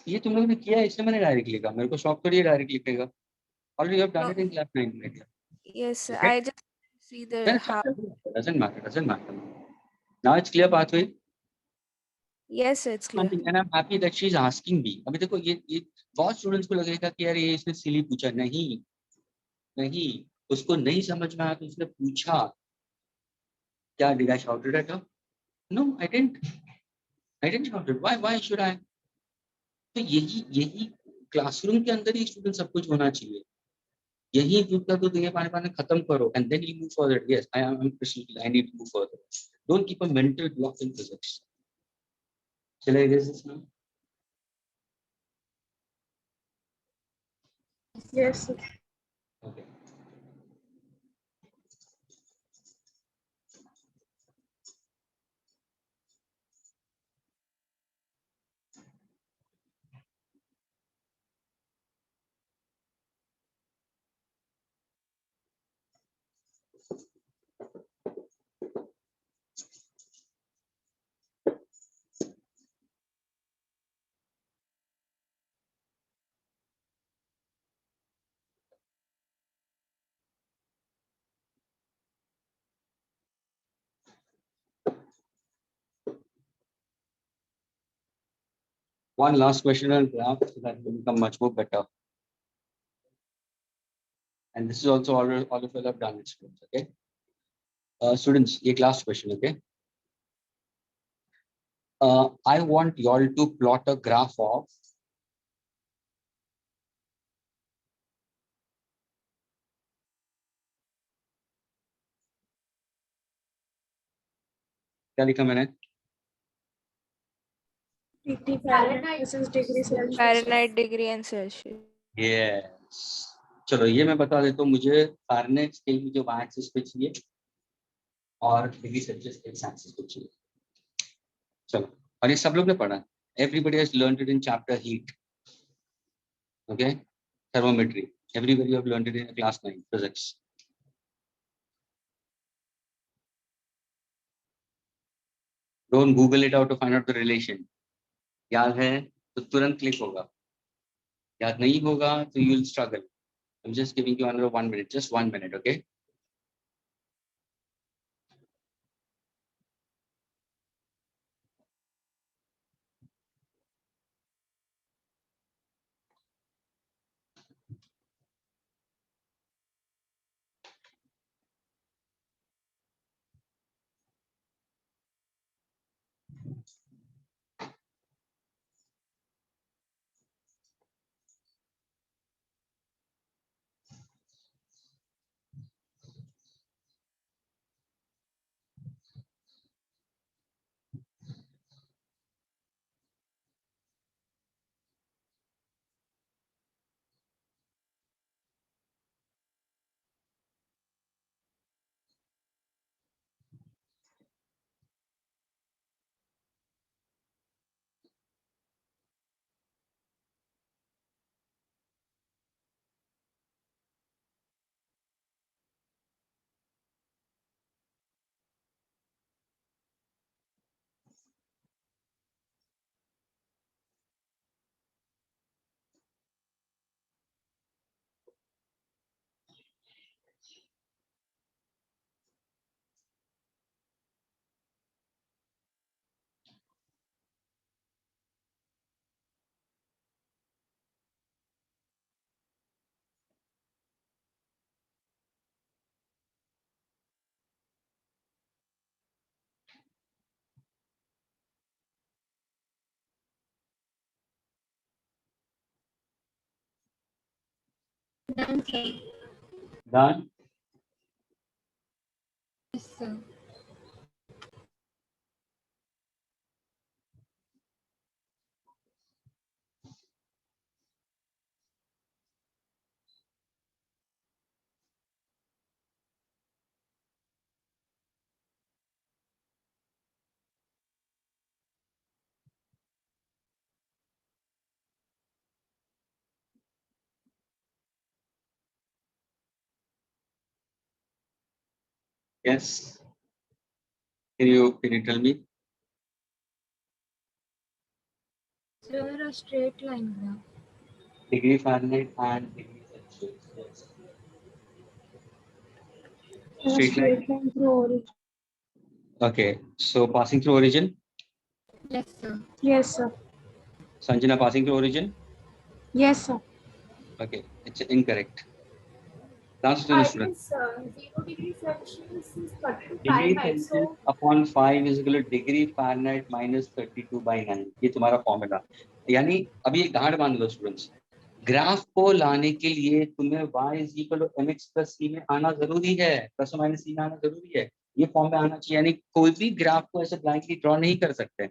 ये तुम लोगों ने किया है इसलिए मैंने डायरेक्ट लिखा, मेरे को शौक तो ये डायरेक्ट लिखेगा। Already have done it in class 9 में। Yes, sir. Okay? I just See the Then how. doesn't matter. Doesn't matter. Now it's clear pathway. Yes, it's clear. And I'm happy that she's asking me. अभी देखो ये बहुत students को लगेगा कि यार ये इसने सिली पूछा, नहीं उसको नहीं समझ में आया तो उसने पूछा क्या, did I shout it at her? No, I didn't shout it. Why should I? तो यही क्लासरूम के अंदर ही स्टूडेंट सब कुछ होना चाहिए. यही दूध का दूध ये पानी खत्म करो and then you move further. Yes, I need to move further. Don't keep a mental block in physics. Shall I erase this now? Yes, sir. Okay. One last question on graph so that will become much more better. And this is also all of you have done it, students. Okay. Students, a last question. Okay. I want you all to plot a graph of क्या लिखा मैंने? PT Fahrenheit, this is degree Celsius. Fahrenheit, degree and Celsius. Yes. चलो ये मैं बता देता हूँ, मुझे फारेनहाइट स्केल की जो y एक्सिस पे चाहिए और डिग्री सेल्सियस एक्स एक्सिस पे चाहिए. चलो, और ये सब लोग ने पढ़ा. Everybody has learned it in chapter heat. Okay, thermometry. Everybody have learned it in class 9 physics. Don't Google it out to find out the relation. याद है तो तुरंत क्लिक होगा, याद नहीं होगा तो you will struggle. I'm just giving you another 1 minute, just 1 minute, okay? Done, sir. Done. Yes, sir. Yes. Can you tell me? Sir, a straight line graph. Degree Fahrenheit and degree Celsius. Yes. Straight line. Straight line through origin. Okay, so passing through origin. Yes, sir. Yes, sir. Sanjana, passing through origin. Yes, sir. Okay, it's incorrect. Last I student. guess 0 degree Celsius is 32 Degree Fahrenheit. Celsius So upon 5 is equal to degree Fahrenheit minus 32/9. ये तुम्हारा formula, यानी अभी एक गांठ बांध लो students. Graph को लाने के लिए तुम्हें y is equal to mx plus c में आना जरूरी है, प्लस और माइनस c में आना जरूरी है, ये फॉर्म में आना चाहिए। यानी कोई भी ग्राफ को ऐसे ब्लाइंडली ड्रॉ नहीं कर सकते।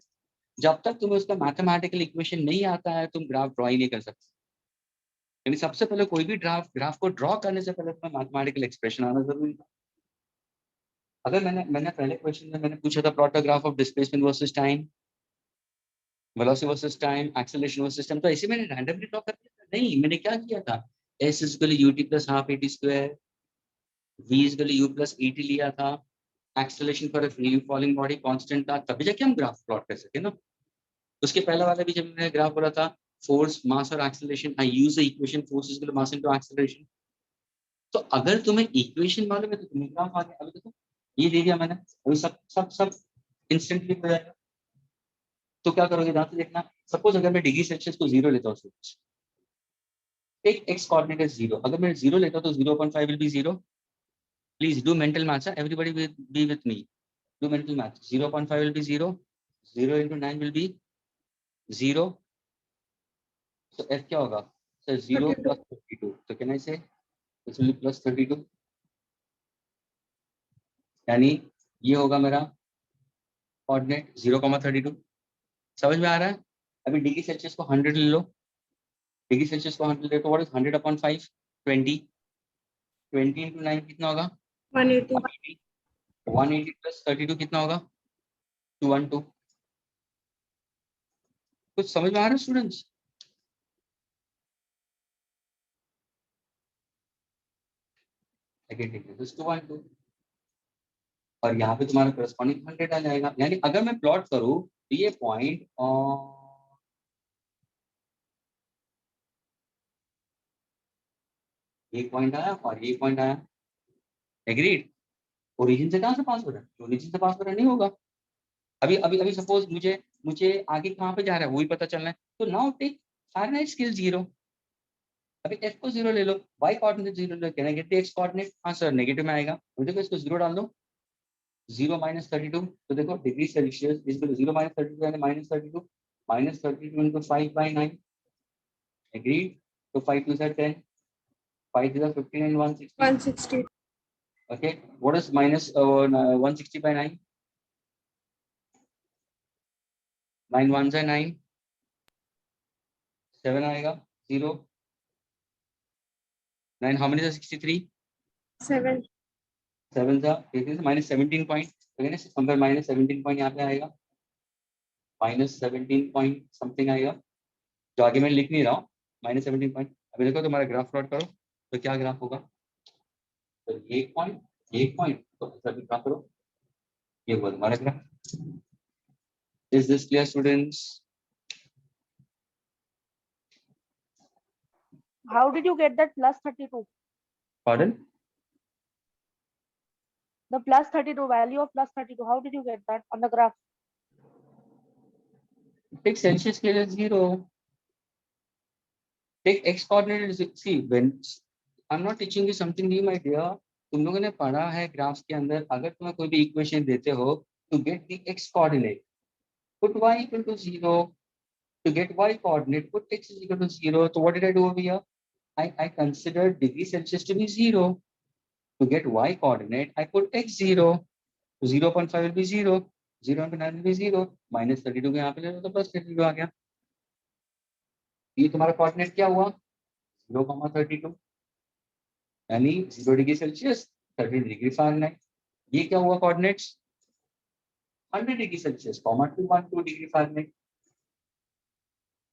जब तक तुम्हें उसका मैथमेटिकल इक्वेशन नहीं आता है तुम ग्राफ ड्रॉ ही नहीं कर सकते। यानी सबसे पहले कोई भी ग्राफ को ड्रॉ करने से पहले तुम्हें मैथमेटिकल एक्सप्रेशन आना जरूरी है। अगर मैंने पहले क्वेश्चन में मैंने पूछा था plot a graph of displacement versus time, velocity versus time, acceleration versus time, तो ऐसे मैंने रैंडमली ड्रॉ कर दिया था? नहीं, मैंने क्या किया था, s is equal to ut plus half at square, v is equal to u plus et लिया था, acceleration for a free falling body constant था, तभी जाके हम ग्राफ प्लॉट कर सके ना। उसके पहले वाला भी जब मैंने ग्राफ बोला था फोर्स, मास और acceleration, I use the equation force is equal to mass into acceleration. तो अगर तुम्हें इक्वेशन मालूम है तो तुम्हें ग्राफ आ गया। अभी देखो ये दे दिया मैंने, अभी सब सब सब इंस्टेंटली हो जाएगा। तो क्या करोगे, ध्यान से देखना। सपोज अगर मैं डिग्री सेल्सियस को 0 लेता हूँ, टेक एक्स कोऑर्डिनेट इज 0, अगर मैं 0 लेता हूँ तो 0.5 will be 0। Please do mental maths, everybody B with me, do mental math. 0.5 will be 0, 0 into 9 will be 0, so f क्या होगा सर, 0 plus 32, तो कैन आई से this will be plus 32, यानी ये होगा मेरा कोऑर्डिनेट 0,32। समझ में आ रहा है? अभी डिग्री सेल्सियस को 100 ले लो, डिग्री सेल्सियस को 100 ले तो व्हाट इज 100/5, 20, 20 into 9 कितना होगा 180. 180 plus 32 कितना होगा 212। कुछ समझ में आ रहा है स्टूडेंट्स? ठीक है, 212, और यहाँ पे तुम्हारा करस्पॉन्डिंग 100 आ जाएगा। यानी अगर मैं प्लॉट करूँ तो ये पॉइंट और ये पॉइंट आया और ये पॉइंट आया, एग्रीड। ओरिजिन से कहाँ से पास हो रहा है, ओरिजिन से पास हो रहा नहीं होगा। अभी अभी अभी सपोज मुझे आगे कहाँ पे जा रहा है वो ही पता चलना है, तो नाउ टेक फारेनहाइट स्केल 0। अभी f को 0 ले लो, y coordinate 0 low, can I get the x coordinate? हाँ सर, नेगेटिव में आएगा। देखो इसको 0 डाल दो, 0 minus 32, तो देखो degree Celsius is equal to 0 minus 32 यानी -32, -32 into 5/9, एग्रीड। तो 5 2 are 10, 5 2 are 15 and 160. 160. Okay, what is minus 160/9? 9 1s are 9, 7 आएगा 0, 9 how many is 63? 7. 7 था, minus 17 point, compare minus 17 point यहाँ पे आएगा, minus 17 point समथिंग आएगा, जो आगे मैं लिख नहीं रहा हूँ, minus 17 point। अभी देखो तुम्हारा ग्राफ प्लॉट करो तो क्या ग्राफ होगा, तो एक पॉइंट तो सभी ग्राफ करो, ये हुआ तुम्हारा graph. Is this clear students? How did you get that plus 32? Pardon? The plus 32 value of plus 32. How did you get that on the graph? Take Celsius scale as 0. Take x coordinate as, see when I'm not teaching you something new my dear, तुम लोगों ने पढ़ा है graphs के अंदर, अगर तुम्हें कोई भी इक्वेशन देते हो to get the x coordinate put y equal to 0, to get y coordinate put x is equal to 0. So what did I do over here? I considered degree Celsius to be 0. To get y coordinate I put x 0, so 0.5 will be 0, 0 into 9 will be 0, minus 32 को यहाँ पे ले लो तो plus 32 आ गया। ये तुम्हारा coordinate क्या हुआ 0,32, यानी 0 डिग्री सेल्सियस 30 डिग्री फ़ारेनहाइट। ये क्या हुआ coordinates 100 degree Celsius, 212 degree Fahrenheit.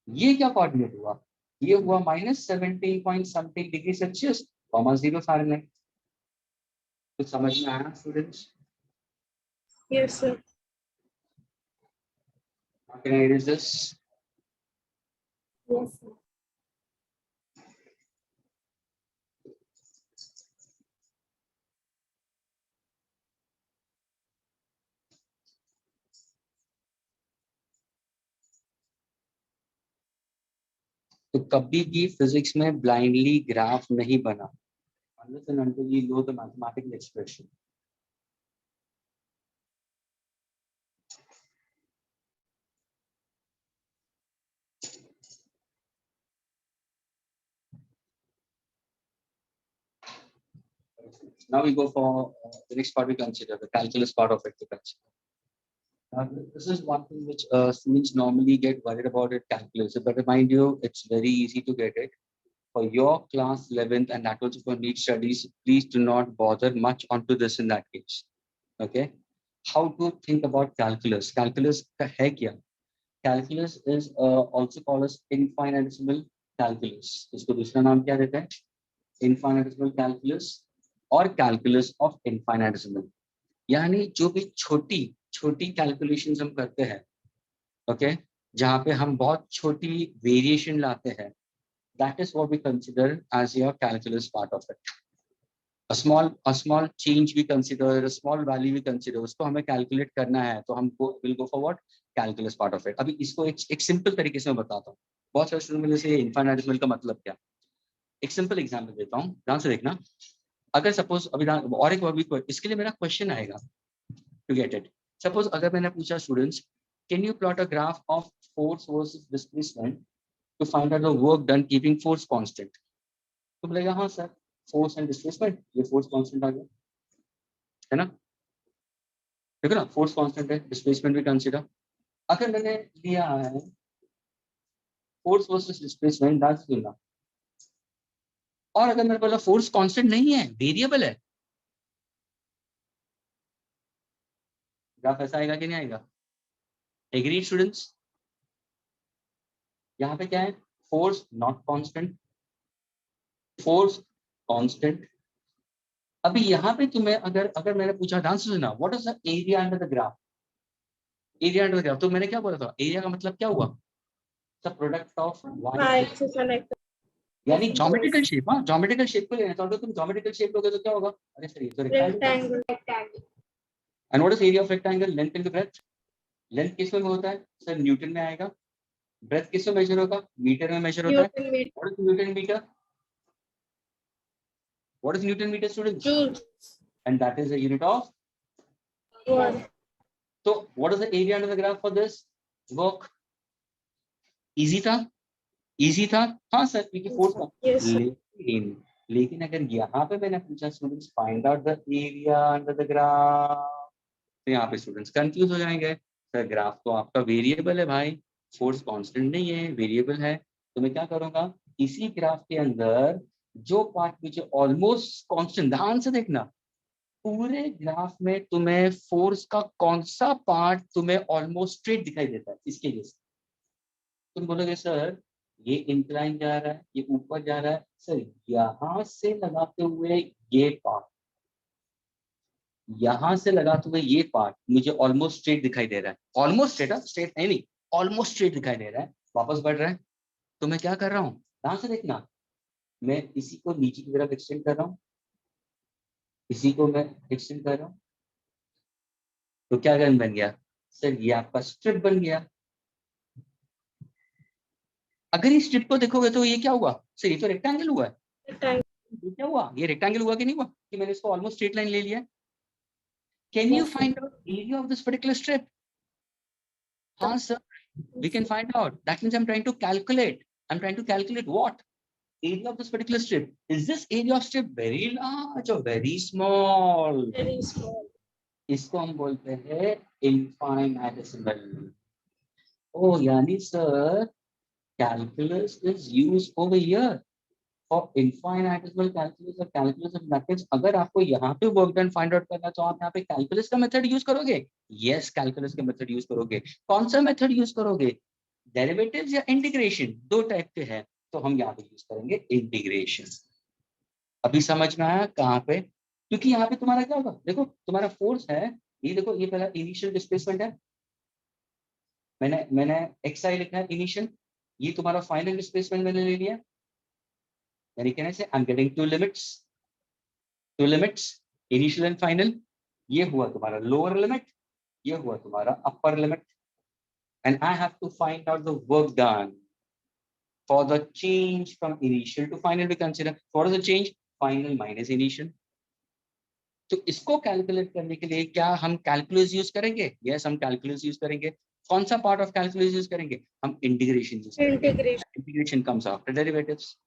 ये क्या कोऑर्डिनेट हुआ, ये हुआ -17 point something degree Celsius, 0 Fahrenheit. तो समझ में आया students? Yes, sir. How can I erase this? Yes, sir. तो कभी भी फिजिक्स में ब्लाइंडली ग्राफ नहीं बना unless and until you know the mathematical expression. Now we go for the next part we consider, the calculus part of it to consider. Now, this is one thing which students normally get worried about it, calculus. But mind you, it's very easy to get it. For your class 11th and that also for NEET studies, please do not bother much onto this in that case. Okay. How to think about calculus? Calculus का है क्या? Calculus is also called as infinitesimal calculus. इसको दूसरा नाम क्या देते हैं? Infinitesimal calculus और calculus of infinitesimal. यानी जो भी छोटी छोटी कैलकुलेशंस हम करते हैं, ओके, जहाँ पे हम बहुत छोटी वेरिएशन लाते हैं, that is what we consider as your calculus part of it. A small change we consider, a small value we consider, उसको हमें कैलकुलेट करना है तो हम will go for what? Calculus part of it. अभी इसको एक सिंपल तरीके से मैं बताता हूँ. बहुत सारे स्टूडेंट मुझे से इनफाइनाइटेसिमल का मतलब क्या? एक सिंपल एग्जांपल देता हूँ, ध्यान से देखना. अगर सपोज अभी और एक इसके लिए मेरा क्वेश्चन आएगा to get it. Suppose अगर मैंने पूछा students, can you plot a graph of force versus displacement to find out the work done keeping force constant? तो बोलेगा हाँ सर, force and displacement, ये force constant आ गया, है ना? देखो ना, force constant है, displacement भी consider. अगर मैंने लिया है force versus displacement, that's enough. और अगर मैंने बोला force constant नहीं है, variable है, ग्राफ ऐसा आएगा कि नहीं आएगा? Agreed students? यहाँ पे क्या है? Force not constant, force constant. अभी यहाँ पे तुम्हें अगर मैंने पूछा, ध्यान से सुनना, what is the area under the graph? Area under the graph, तो मैंने क्या बोला था? एरिया का मतलब क्या हुआ? द प्रोडक्ट ऑफ y, यानी ज्योमेट्रिकल शेप. हाँ, ज्योमेट्रिकल शेप को लेना, तो अगर तुम ज्योमेट्रिकल शेप लोगे तो क्या होगा? अरे सर ये तो rectangle. And what is area of rectangle? Length into breadth. Length किस में होता है सर? न्यूटन में आएगा. ब्रेड्थ किस में मेजर होगा? मीटर में मेजर होता है. What is newton metre? What is Newton meter, students? Joule. And that is a unit of work. So what is the area under the graph for this? Work. Easy था? Easy था? हाँ sir, क्योंकि force था. Yes, लेकिन अगर यहाँ पे मैंने पूछा students find out the area under the graph, तो यहाँ पे स्टूडेंट्स कंफ्यूज हो जाएंगे. सर ग्राफ तो आपका वेरिएबल है भाई, फोर्स कांस्टेंट नहीं है, वेरिएबल है. तो मैं क्या करूंगा? इसी ग्राफ के अंदर जो पार्ट मुझे ऑलमोस्ट कांस्टेंट, ध्यान से देखना, पूरे ग्राफ में तुम्हें फोर्स का कौन सा पार्ट तुम्हें ऑलमोस्ट स्ट्रेट दिखाई देता है? इसके जैसे तुम बोलोगे सर ये इंक्लाइन जा रहा है, ये ऊपर जा रहा है. सर यहां से लगाते हुए ये पार्ट, यहां से लगाते हुए ये पार्ट मुझे ऑलमोस्ट स्ट्रेट दिखाई दे रहा है. ऑलमोस्ट स्ट्रेट, स्ट्रेट नहीं, ऑलमोस्ट स्ट्रेट दिखाई दे रहा है. वापस बढ़ रहा है. तो मैं क्या कर रहा हूँ? ध्यान से देखना, मैं इसी को नीचे की तरफ एक्सटेंड कर रहा हूँ, इसी को मैं एक्सटेंड कर रहा हूँ. तो क्या गन बन गया सर? ये आपका स्ट्रिप बन गया. अगर इस स्ट्रिप को देखोगे तो ये क्या हुआ सर? ये तो रेक्टेंगल हुआ है. ये क्या हुआ? ये रेक्टेंगल हुआ कि नहीं हुआ? कि मैंने इसको ऑलमोस्ट स्ट्रेट लाइन ले लिया. Can you find out area of this particular strip? हाँ sir, we can find out. That means I'm trying to calculate what? Area of this particular strip. Is this area of strip very large or very small? Very small. इसको हम बोलते हैं infinitesimal. Oh, यानी sir, calculus is used over here for infinitesimal calculus or calculus of methods. अगर आपको यहाँ पे work done find out करना, तो आप यहाँ पे calculus का method use करोगे? Yes, calculus का method use करोगे. कौन सा method use करोगे? Derivatives या integration? दो टाइप के हैं, तो हम यहाँ पे यूज करेंगे इंटीग्रेशन. अभी समझ में आया कहाँ पे? क्योंकि यहाँ पे तुम्हारा क्या होगा? देखो तुम्हारा फोर्स है, ये देखो, ये पहला इनिशियल डिस्प्लेसमेंट है, मैंने xi लिखा है इनिशियल. ये तुम्हारा फाइनल डिस्प्लेसमेंट मैंने ले लिया. यानी कहने से I am getting to limits, initial and final. ये हुआ तुम्हारा लोअर लिमिट, ये हुआ तुम्हारा upper limit. And I have to find out the work done. For the change from initial to final, we consider what is the change? Final minus initial. तो इसको calculate करने के लिए क्या हम कैलकुलस यूज करेंगे? यस, हम calculus use करेंगे. कौन सा पार्ट ऑफ कैलकुलस यूज करेंगे? हम इंटीग्रेशन यूज करेंगे. Integration comes after derivatives.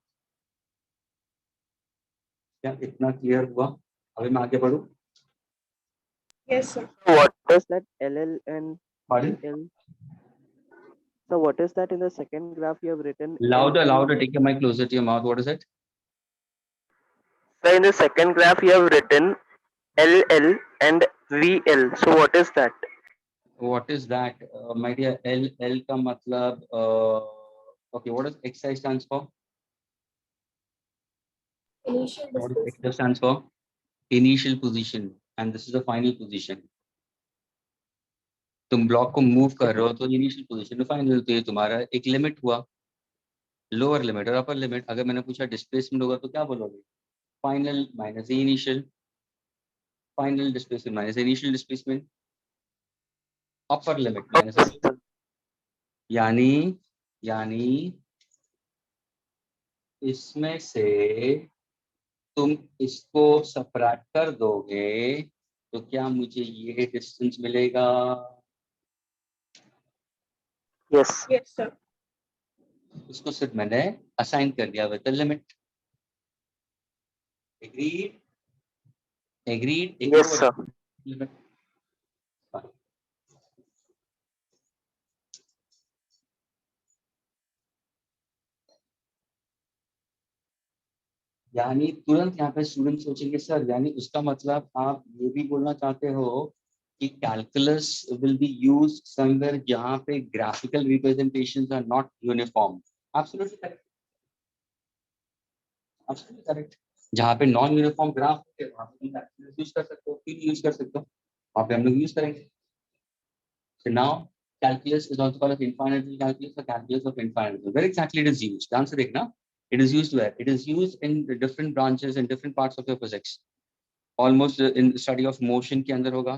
क्या इतना क्लियर हुआ? अभी मैं आगे बढ़ूं. Yes, sir. What is that LL and Pardon? L? So what is that in the second graph you have written? Louder, LL? louder. Take your mic closer to your mouth. What is it? So in the second graph you have written LL and VL. So what is that? What is that? My dear, L का मतलब okay, what does XI stands for? Initial What does displacement. XI stands for? Initial position, and this is the final position. तुम block को move कर रहे हो तो initial position में final, तो ये तुम्हारा एक लिमिट हुआ, लोअर लिमिट और अपर लिमिट. अगर मैंने पूछा डिस्प्लेसमेंट होगा तो क्या बोलोगे? Final minus initial, final displacement minus initial displacement, upper limit minus. यानी इसमें से तुम इसको सब्ट्रैक्ट कर दोगे तो क्या मुझे ये डिस्टेंस मिलेगा? Yes. Yes, sir. इसको सिर्फ मैंने असाइन कर दिया with the limit. Agreed? Yes, sir. Limit. यानी तुरंत यहाँ पे स्टूडेंट सोचेंगे सर, यानी उसका मतलब आप ये भी बोलना चाहते हो कि calculus will be used somewhere जहाँ पे graphical representations are not uniform. Absolutely correct, absolutely correct. जहाँ पे नॉन यूनिफॉर्म ग्राफ होते हैं वहाँ पे कैलकुलस यूज कर सकते हो, फिर यूज कर सकते हो, वहाँ पे हम लोग यूज करेंगे. So now calculus is also called as infinite calculus or calculus of infinite. Where exactly it is used? The answer देखना. It is used where? It is used in the different branches and different parts of your physics. Almost in the study of motion के अंदर होगा,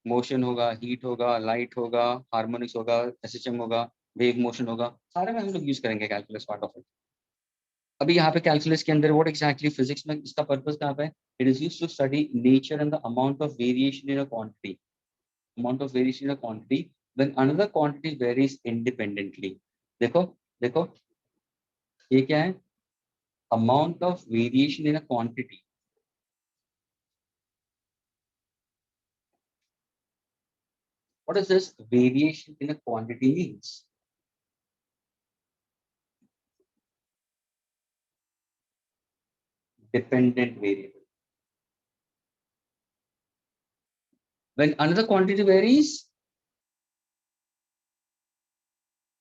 motion होगा, heat होगा, light होगा, harmonics होगा, SHM होगा, wave motion होगा, सारे में हम लोग use करेंगे calculus part of it. अभी यहाँ पे calculus के अंदर what exactly physics में इसका purpose कहाँ पे है? It is used to study nature and the amount of variation in a quantity. Amount of variation in a quantity when another quantity varies independently. देखो ये क्या है? Amount of variation in a quantity. What does this variation in a quantity means? Dependent variable. When another quantity varies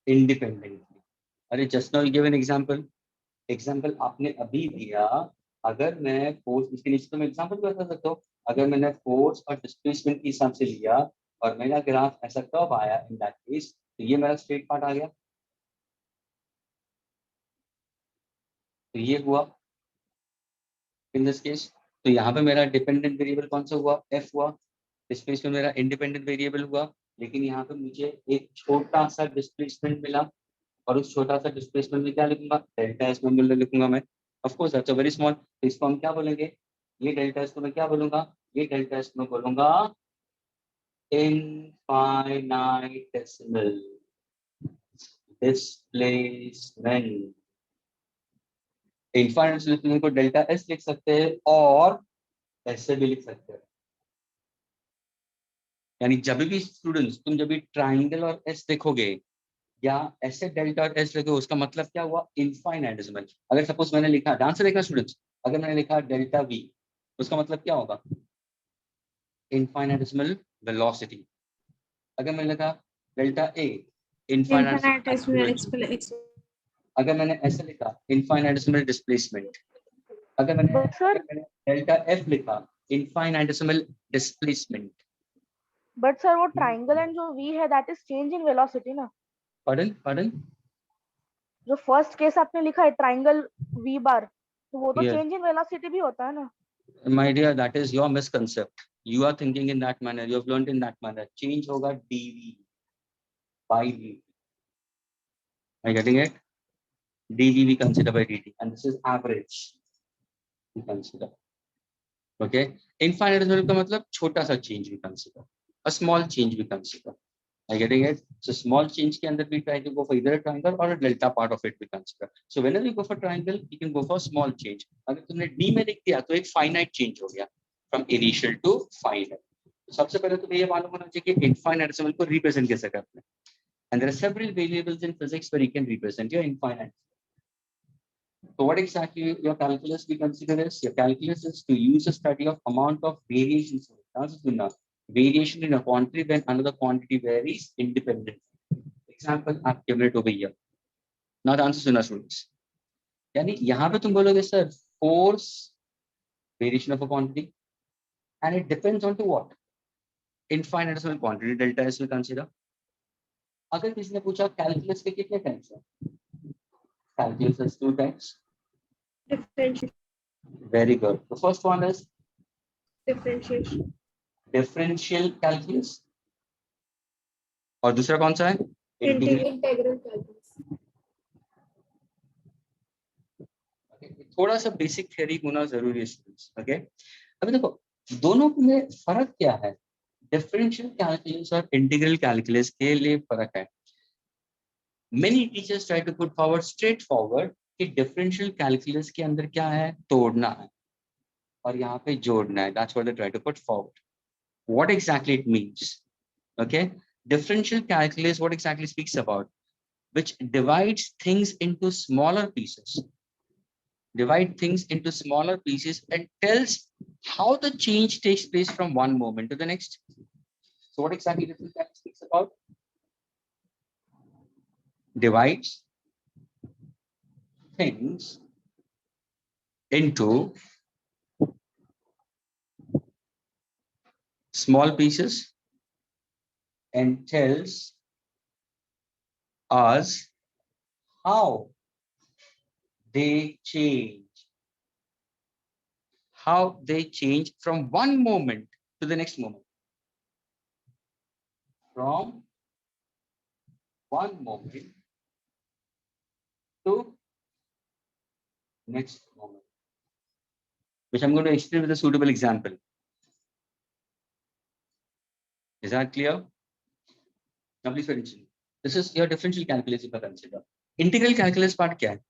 independently. अरे just now you gave an example. Example आपने अभी दिया. अगर मैं फोर्स, इसके नीचे तो मैं एग्जाम्पल बता सकता हूँ. अगर मैंने फोर्स और डिस्प्लेसमेंट के हिसाब से लिया और मेरा ग्राफ ऐसा कब आया, इन दैट केस तो ये मेरा स्ट्रेट पार्ट आ गया. तो ये हुआ इन दिस केस. तो यहाँ पे मेरा डिपेंडेंट वेरिएबल कौन सा हुआ? एफ हुआ. डिस्प्लेसमेंट मेरा इंडिपेंडेंट वेरिएबल हुआ, लेकिन यहाँ पे मुझे एक छोटा सा डिस्प्लेसमेंट मिला और उस छोटा सा डिस्प्लेसमेंट में क्या लिखूंगा? डेल्टा एस में लिखूंगा मैं. Of course that's a very small. तो इसको हम क्या बोलेंगे? ये डेल्टा एस को मैं क्या बोलूंगा? ये डेल्टा एस में बोलूंगा इनफाइनाइटेसिमल डिस्प्लेसमेंट. इनफाइनाइटेसिमल को डेल्टा एस लिख सकते हैं और ऐसे भी लिख सकते हैं. यानी जब भी स्टूडेंट्स तुम जब भी ट्राइंगल और एस देखोगे या ऐसे डेल्टा और एस लगे, उसका मतलब क्या हुआ? इनफाइनाइटेसिमल. अगर सपोज मैंने लिखा, ध्यान से देखना स्टूडेंट्स, अगर मैंने लिखा डेल्टा वी, उसका मतलब क्या होगा? Infinitesimal velocity. अगर मैंने लिखा डेल्टा ए, इनफाइनाइटेसिमल. अगर मैंने ऐसे लिखा इनफाइनाइटेसिमल डिस्प्लेसमेंट. अगर मैंने डेल्टा एफ लिखा इनफाइनाइटेसिमल डिस्प्लेसमेंट. बट सर वो ट्राइंगल एंड जो v है that is change in velocity ना. Pardon? जो फर्स्ट केस आपने लिखा है ट्राइंगल v बार, तो वो तो Yes. चेंज इन वेलोसिटी भी होता है ना. My dear, that is your misconcept. You are thinking in that manner. You have learned in that manner. Change होगा dv by v. Are you getting it? dv we consider by dt, and this is average we consider. Okay, infinite decimal का मतलब छोटा सा change we consider, a small change we consider. Are you getting it? So small change के अंदर we try to go for either a triangle or a delta part of it we consider. So whenever you go for triangle, you can go for small change. अगर तुमने d में लिख दिया तो एक finite change हो गया from initial to final. सबसे पहले तुम्हें ये मालूम होना चाहिए कि infinite decimal को represent कैसे करते हैं. And there are several variables in physics where you can represent your infinite. So what exactly your calculus we consider is? Your calculus is to use a study of amount of variations. Variation in a quantity when another quantity varies independently. Example I've given it over here. Now the answer सुना students. यानी यहाँ पे तुम बोलोगे sir force variation of a quantity and it depends on to what? Infinite decimal quantity delta S we consider. अगर किसी ने पूछा calculus के कितने types हैं? Calculus has 2 types. Differentiation. Very good. The first one is Differentiation. differential calculus. और दूसरा कौन सा है? Integral. Integral calculus. थोड़ा सा बेसिक थ्योरी होना जरूरी है स्टूडेंट्स. ओके, अभी देखो दोनों में फर्क क्या है. डिफरेंशियल कैलकुलस और इंटीग्रल कैलकुलस के लिए फर्क है. Many teachers try to put forward straight forward कि डिफरेंशियल कैलकुलस के अंदर क्या है, तोड़ना है और यहाँ पे जोड़ना है. That's what they try to put forward. What exactly it means? Okay, differential calculus what exactly speaks about which divides things into smaller pieces. Divide things into smaller pieces and tells how the change takes place from one moment to the next. So what exactly differential calculus speaks about? Divides things into small pieces and tells us how they change from one moment to the next moment. From one moment to next moment, which I'm going to explain with a suitable example. Is that clear? Now please pay attention. This is your differential calculus if I consider. Integral calculus part क्या है?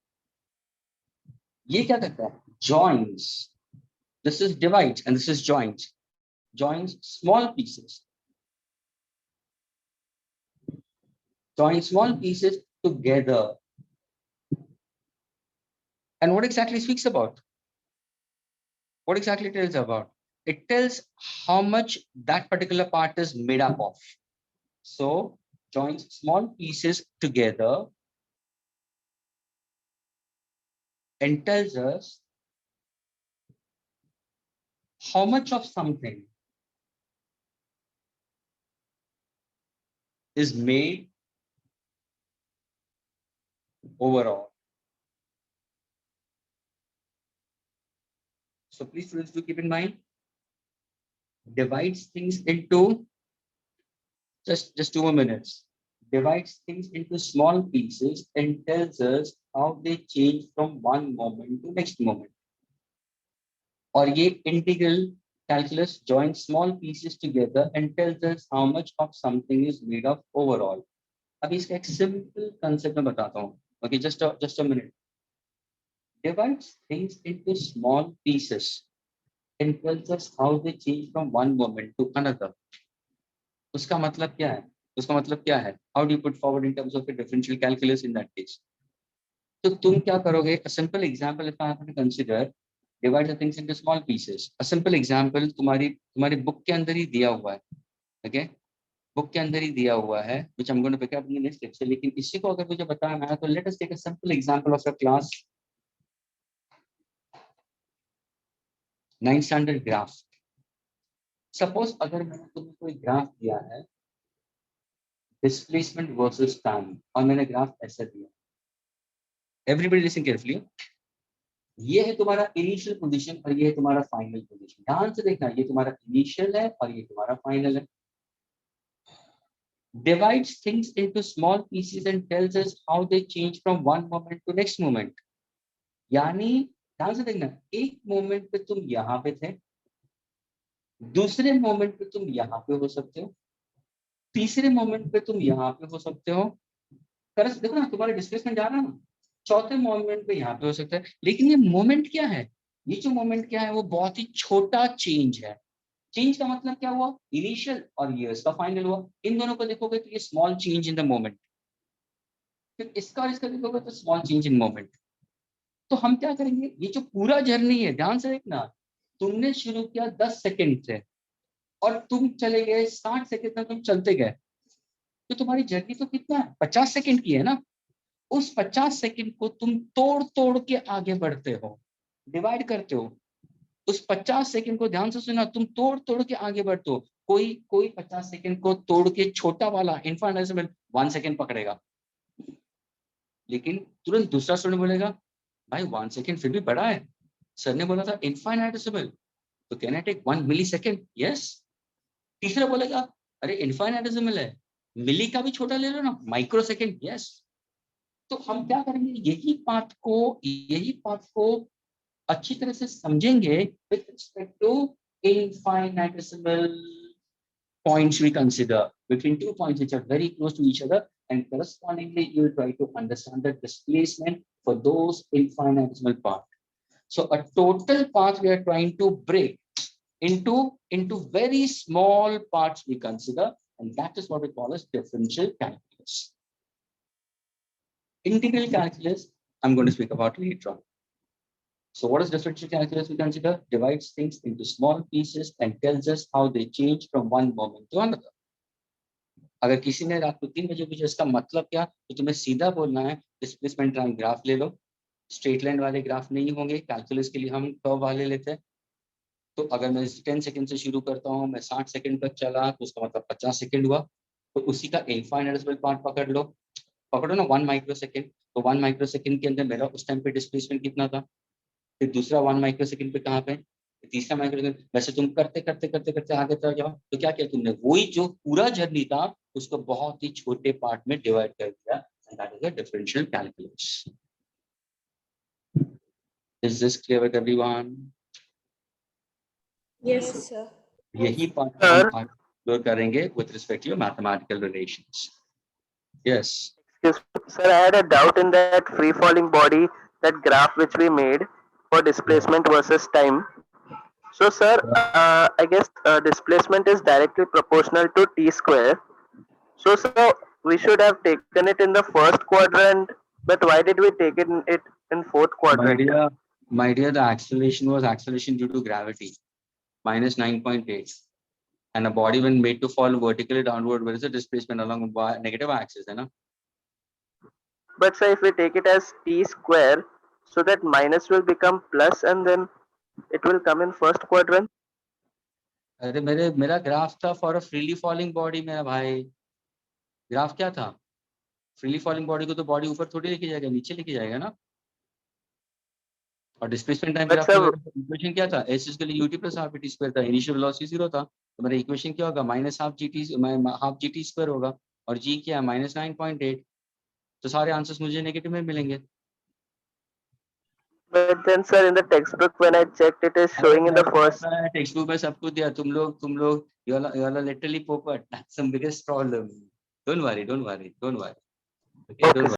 ये क्या करता है? Joins. This is divides and this is joins. Joins small pieces. Join small pieces together. And what exactly speaks about? What exactly it tells about? It tells how much that particular part is made up of. So joins small pieces together and tells us how much of something is made overall. So please students do keep in mind, divides things into just 2 more minutes. Divides things into small pieces and tells us how they change from one moment to next moment. और ये integral calculus joins small pieces together and tells us how much of something is made of overall. अब इसका एक simple concept मैं बताता हूँ. Okay, just a minute. Divides things into small pieces and tells us how they change from one moment to another. उसका मतलब क्या है? उसका मतलब क्या है? How do you put forward in terms of a differential calculus in that case? तो तुम क्या करोगे? A simple example if I have to consider, divide the things into small pieces. A simple example तुम्हारी book के अंदर ही दिया हुआ है. Okay? Book के अंदर ही दिया हुआ है, which I'm going to pick up in the next lecture. लेकिन इसी को अगर मुझे बताना है तो let us take a simple example of a class 9 standard graph. Suppose अगर मैंने तुम्हें कोई ग्राफ दिया है displacement versus time और मैंने ग्राफ ऐसा दिया. Everybody listen carefully. ये है तुम्हारा इनिशियल पोजीशन और ये है तुम्हारा फाइनल पोजीशन. ध्यान से देखना, ये तुम्हारा इनिशियल है और ये तुम्हारा फाइनल है. divides things into small pieces and tells us how they change from one moment to next moment. यानी ध्यान से देखना, एक मोमेंट पे तुम यहाँ पे थे, दूसरे मोमेंट पे तुम यहाँ पे हो सकते हो, तीसरे मोमेंट पे तुम यहाँ पे हो सकते हो। करस देखो ना, तुम्हारा डिस्प्लेसमेंट जा रहा है ना, चौथे मोमेंट पे यहाँ पे हो सकता है। लेकिन ये मोमेंट क्या है, ये जो मोमेंट क्या है वो बहुत ही छोटा चेंज है। चेंज का मतलब क्या हुआ, इनिशियल और ईयर्स का फाइनल हुआ। इन दोनों को देखोगे तो ये small change in the moment, फिर इसका और इसका देखोगे तो स्मॉल चेंज इन मोमेंट। तो हम क्या करेंगे, ये जो पूरा जर्नी है, ध्यान से देखना, तुमने शुरू किया 10 सेकंड से और तुम चले गए 60 सेकंड तक तुम चलते गए, तो तुम्हारी जर्नी तो कितना है, 50 सेकंड की है ना। उस 50 सेकंड को तुम तोड़ तोड़ के आगे बढ़ते हो, डिवाइड करते हो। उस 50 सेकंड को ध्यान से सुना, तुम तोड़ तोड़ के आगे बढ़ते हो। कोई 50 सेकंड को तोड़ के छोटा वाला इनफाइनाइटेसिमल 1 सेकंड पकड़ेगा, लेकिन तुरंत दूसरा स्टूडेंट बोलेगा भाई 1 सेकंड फिर भी बड़ा है, सर ने बोला था इनफाइनाइटेसिमल, तो can I take 1 millisecond, yes. तीसरा बोलेगा अरे इनफाइनाइटेसिमल है, मिली का भी छोटा ले लो ना, माइक्रो सेकंड, यस। तो हम क्या करेंगे, यही पाथ को अच्छी तरह से समझेंगे with respect to infinitesimal points we consider between 2 points which are very close to each other, and correspondingly you will try to understand the displacement for those infinitesimal path. So a total path we are trying to break into very small parts we consider, and that is what we call as differential calculus. Integral calculus I'm going to speak about later on. So what is differential calculus we consider? Divides things into small pieces and tells us how they change from one moment to another. अगर किसी ने रात को 3 बजे पूछा इसका मतलब क्या, तो तुम्हें सीधा बोलना है डिस्प्लेसमेंट लाइन ग्राफ ले लो। स्ट्रेट लाइन वाले ग्राफ नहीं होंगे, कैलकुलस के लिए हम कर्व वाले लेते हैं। तो अगर मैं 10 सेकंड से शुरू करता हूँ, मैं 60 सेकंड तक चला, तो उसका मतलब 50 सेकंड हुआ। तो उसी का इनफाइनाइटेसिमल पार्ट पकड़ो ना 1 माइक्रो सेकंड। तो 1 माइक्रो सेकंड के अंदर मेरा उस टाइम पे डिस्प्लेसमेंट कितना था, फिर दूसरा 1 माइक्रो सेकंड पे कहाँ पे, तीसरा माइक्रो सेकंड। वैसे तुम करते करते करते करते आगे तक जाओ, तो क्या किया तुमने, वही जो पूरा जर्नी था उसको बहुत ही छोटे पार्ट में डिवाइड कर दिया, and that is a differential calculus. Is this clear with everyone? Yes. Yes, sir. यही पार्ट हम एक्सप्लोर करेंगे with respect to mathematical relations. Yes Sir, I had a doubt in that free falling body, that graph which we made for displacement versus time. So, sir, I guess displacement is directly proportional to t square. So, we should have taken it in the first quadrant, but why did we take it in fourth quadrant? My dear, the acceleration was acceleration due to gravity, minus 9.8. And a body when made to fall vertically downward, where is the displacement along negative axis, है ना? But sir, if we take it as t square, so that minus will become plus and then it will come in first quadrant. अरे मेरा graph था for a freely falling body. मेरा भाई graph क्या था, freely falling body को तो body ऊपर थोड़ी लेके जाएगा, नीचे लेके जाएगा ना। और डिस्प्लेसमेंट टाइम ग्राफ का इक्वेशन क्या था, S is UT plus half T square था, इनिशियल वेलोसिटी 0 था, तो मेरा इक्वेशन क्या होगा, माइनस हाफ जीटी स्क्वायर होगा, और जी क्या है माइनस 9.8। तो सारे आंसर्स मुझे नेगेटिव में मिलेंगे। But then sir, in the textbook when I checked, it is showing in the first. Text book में सब कुछ दिया, तुम लोग you are literally pooped. That's some biggest problem. Don't worry. Okay, don't worry.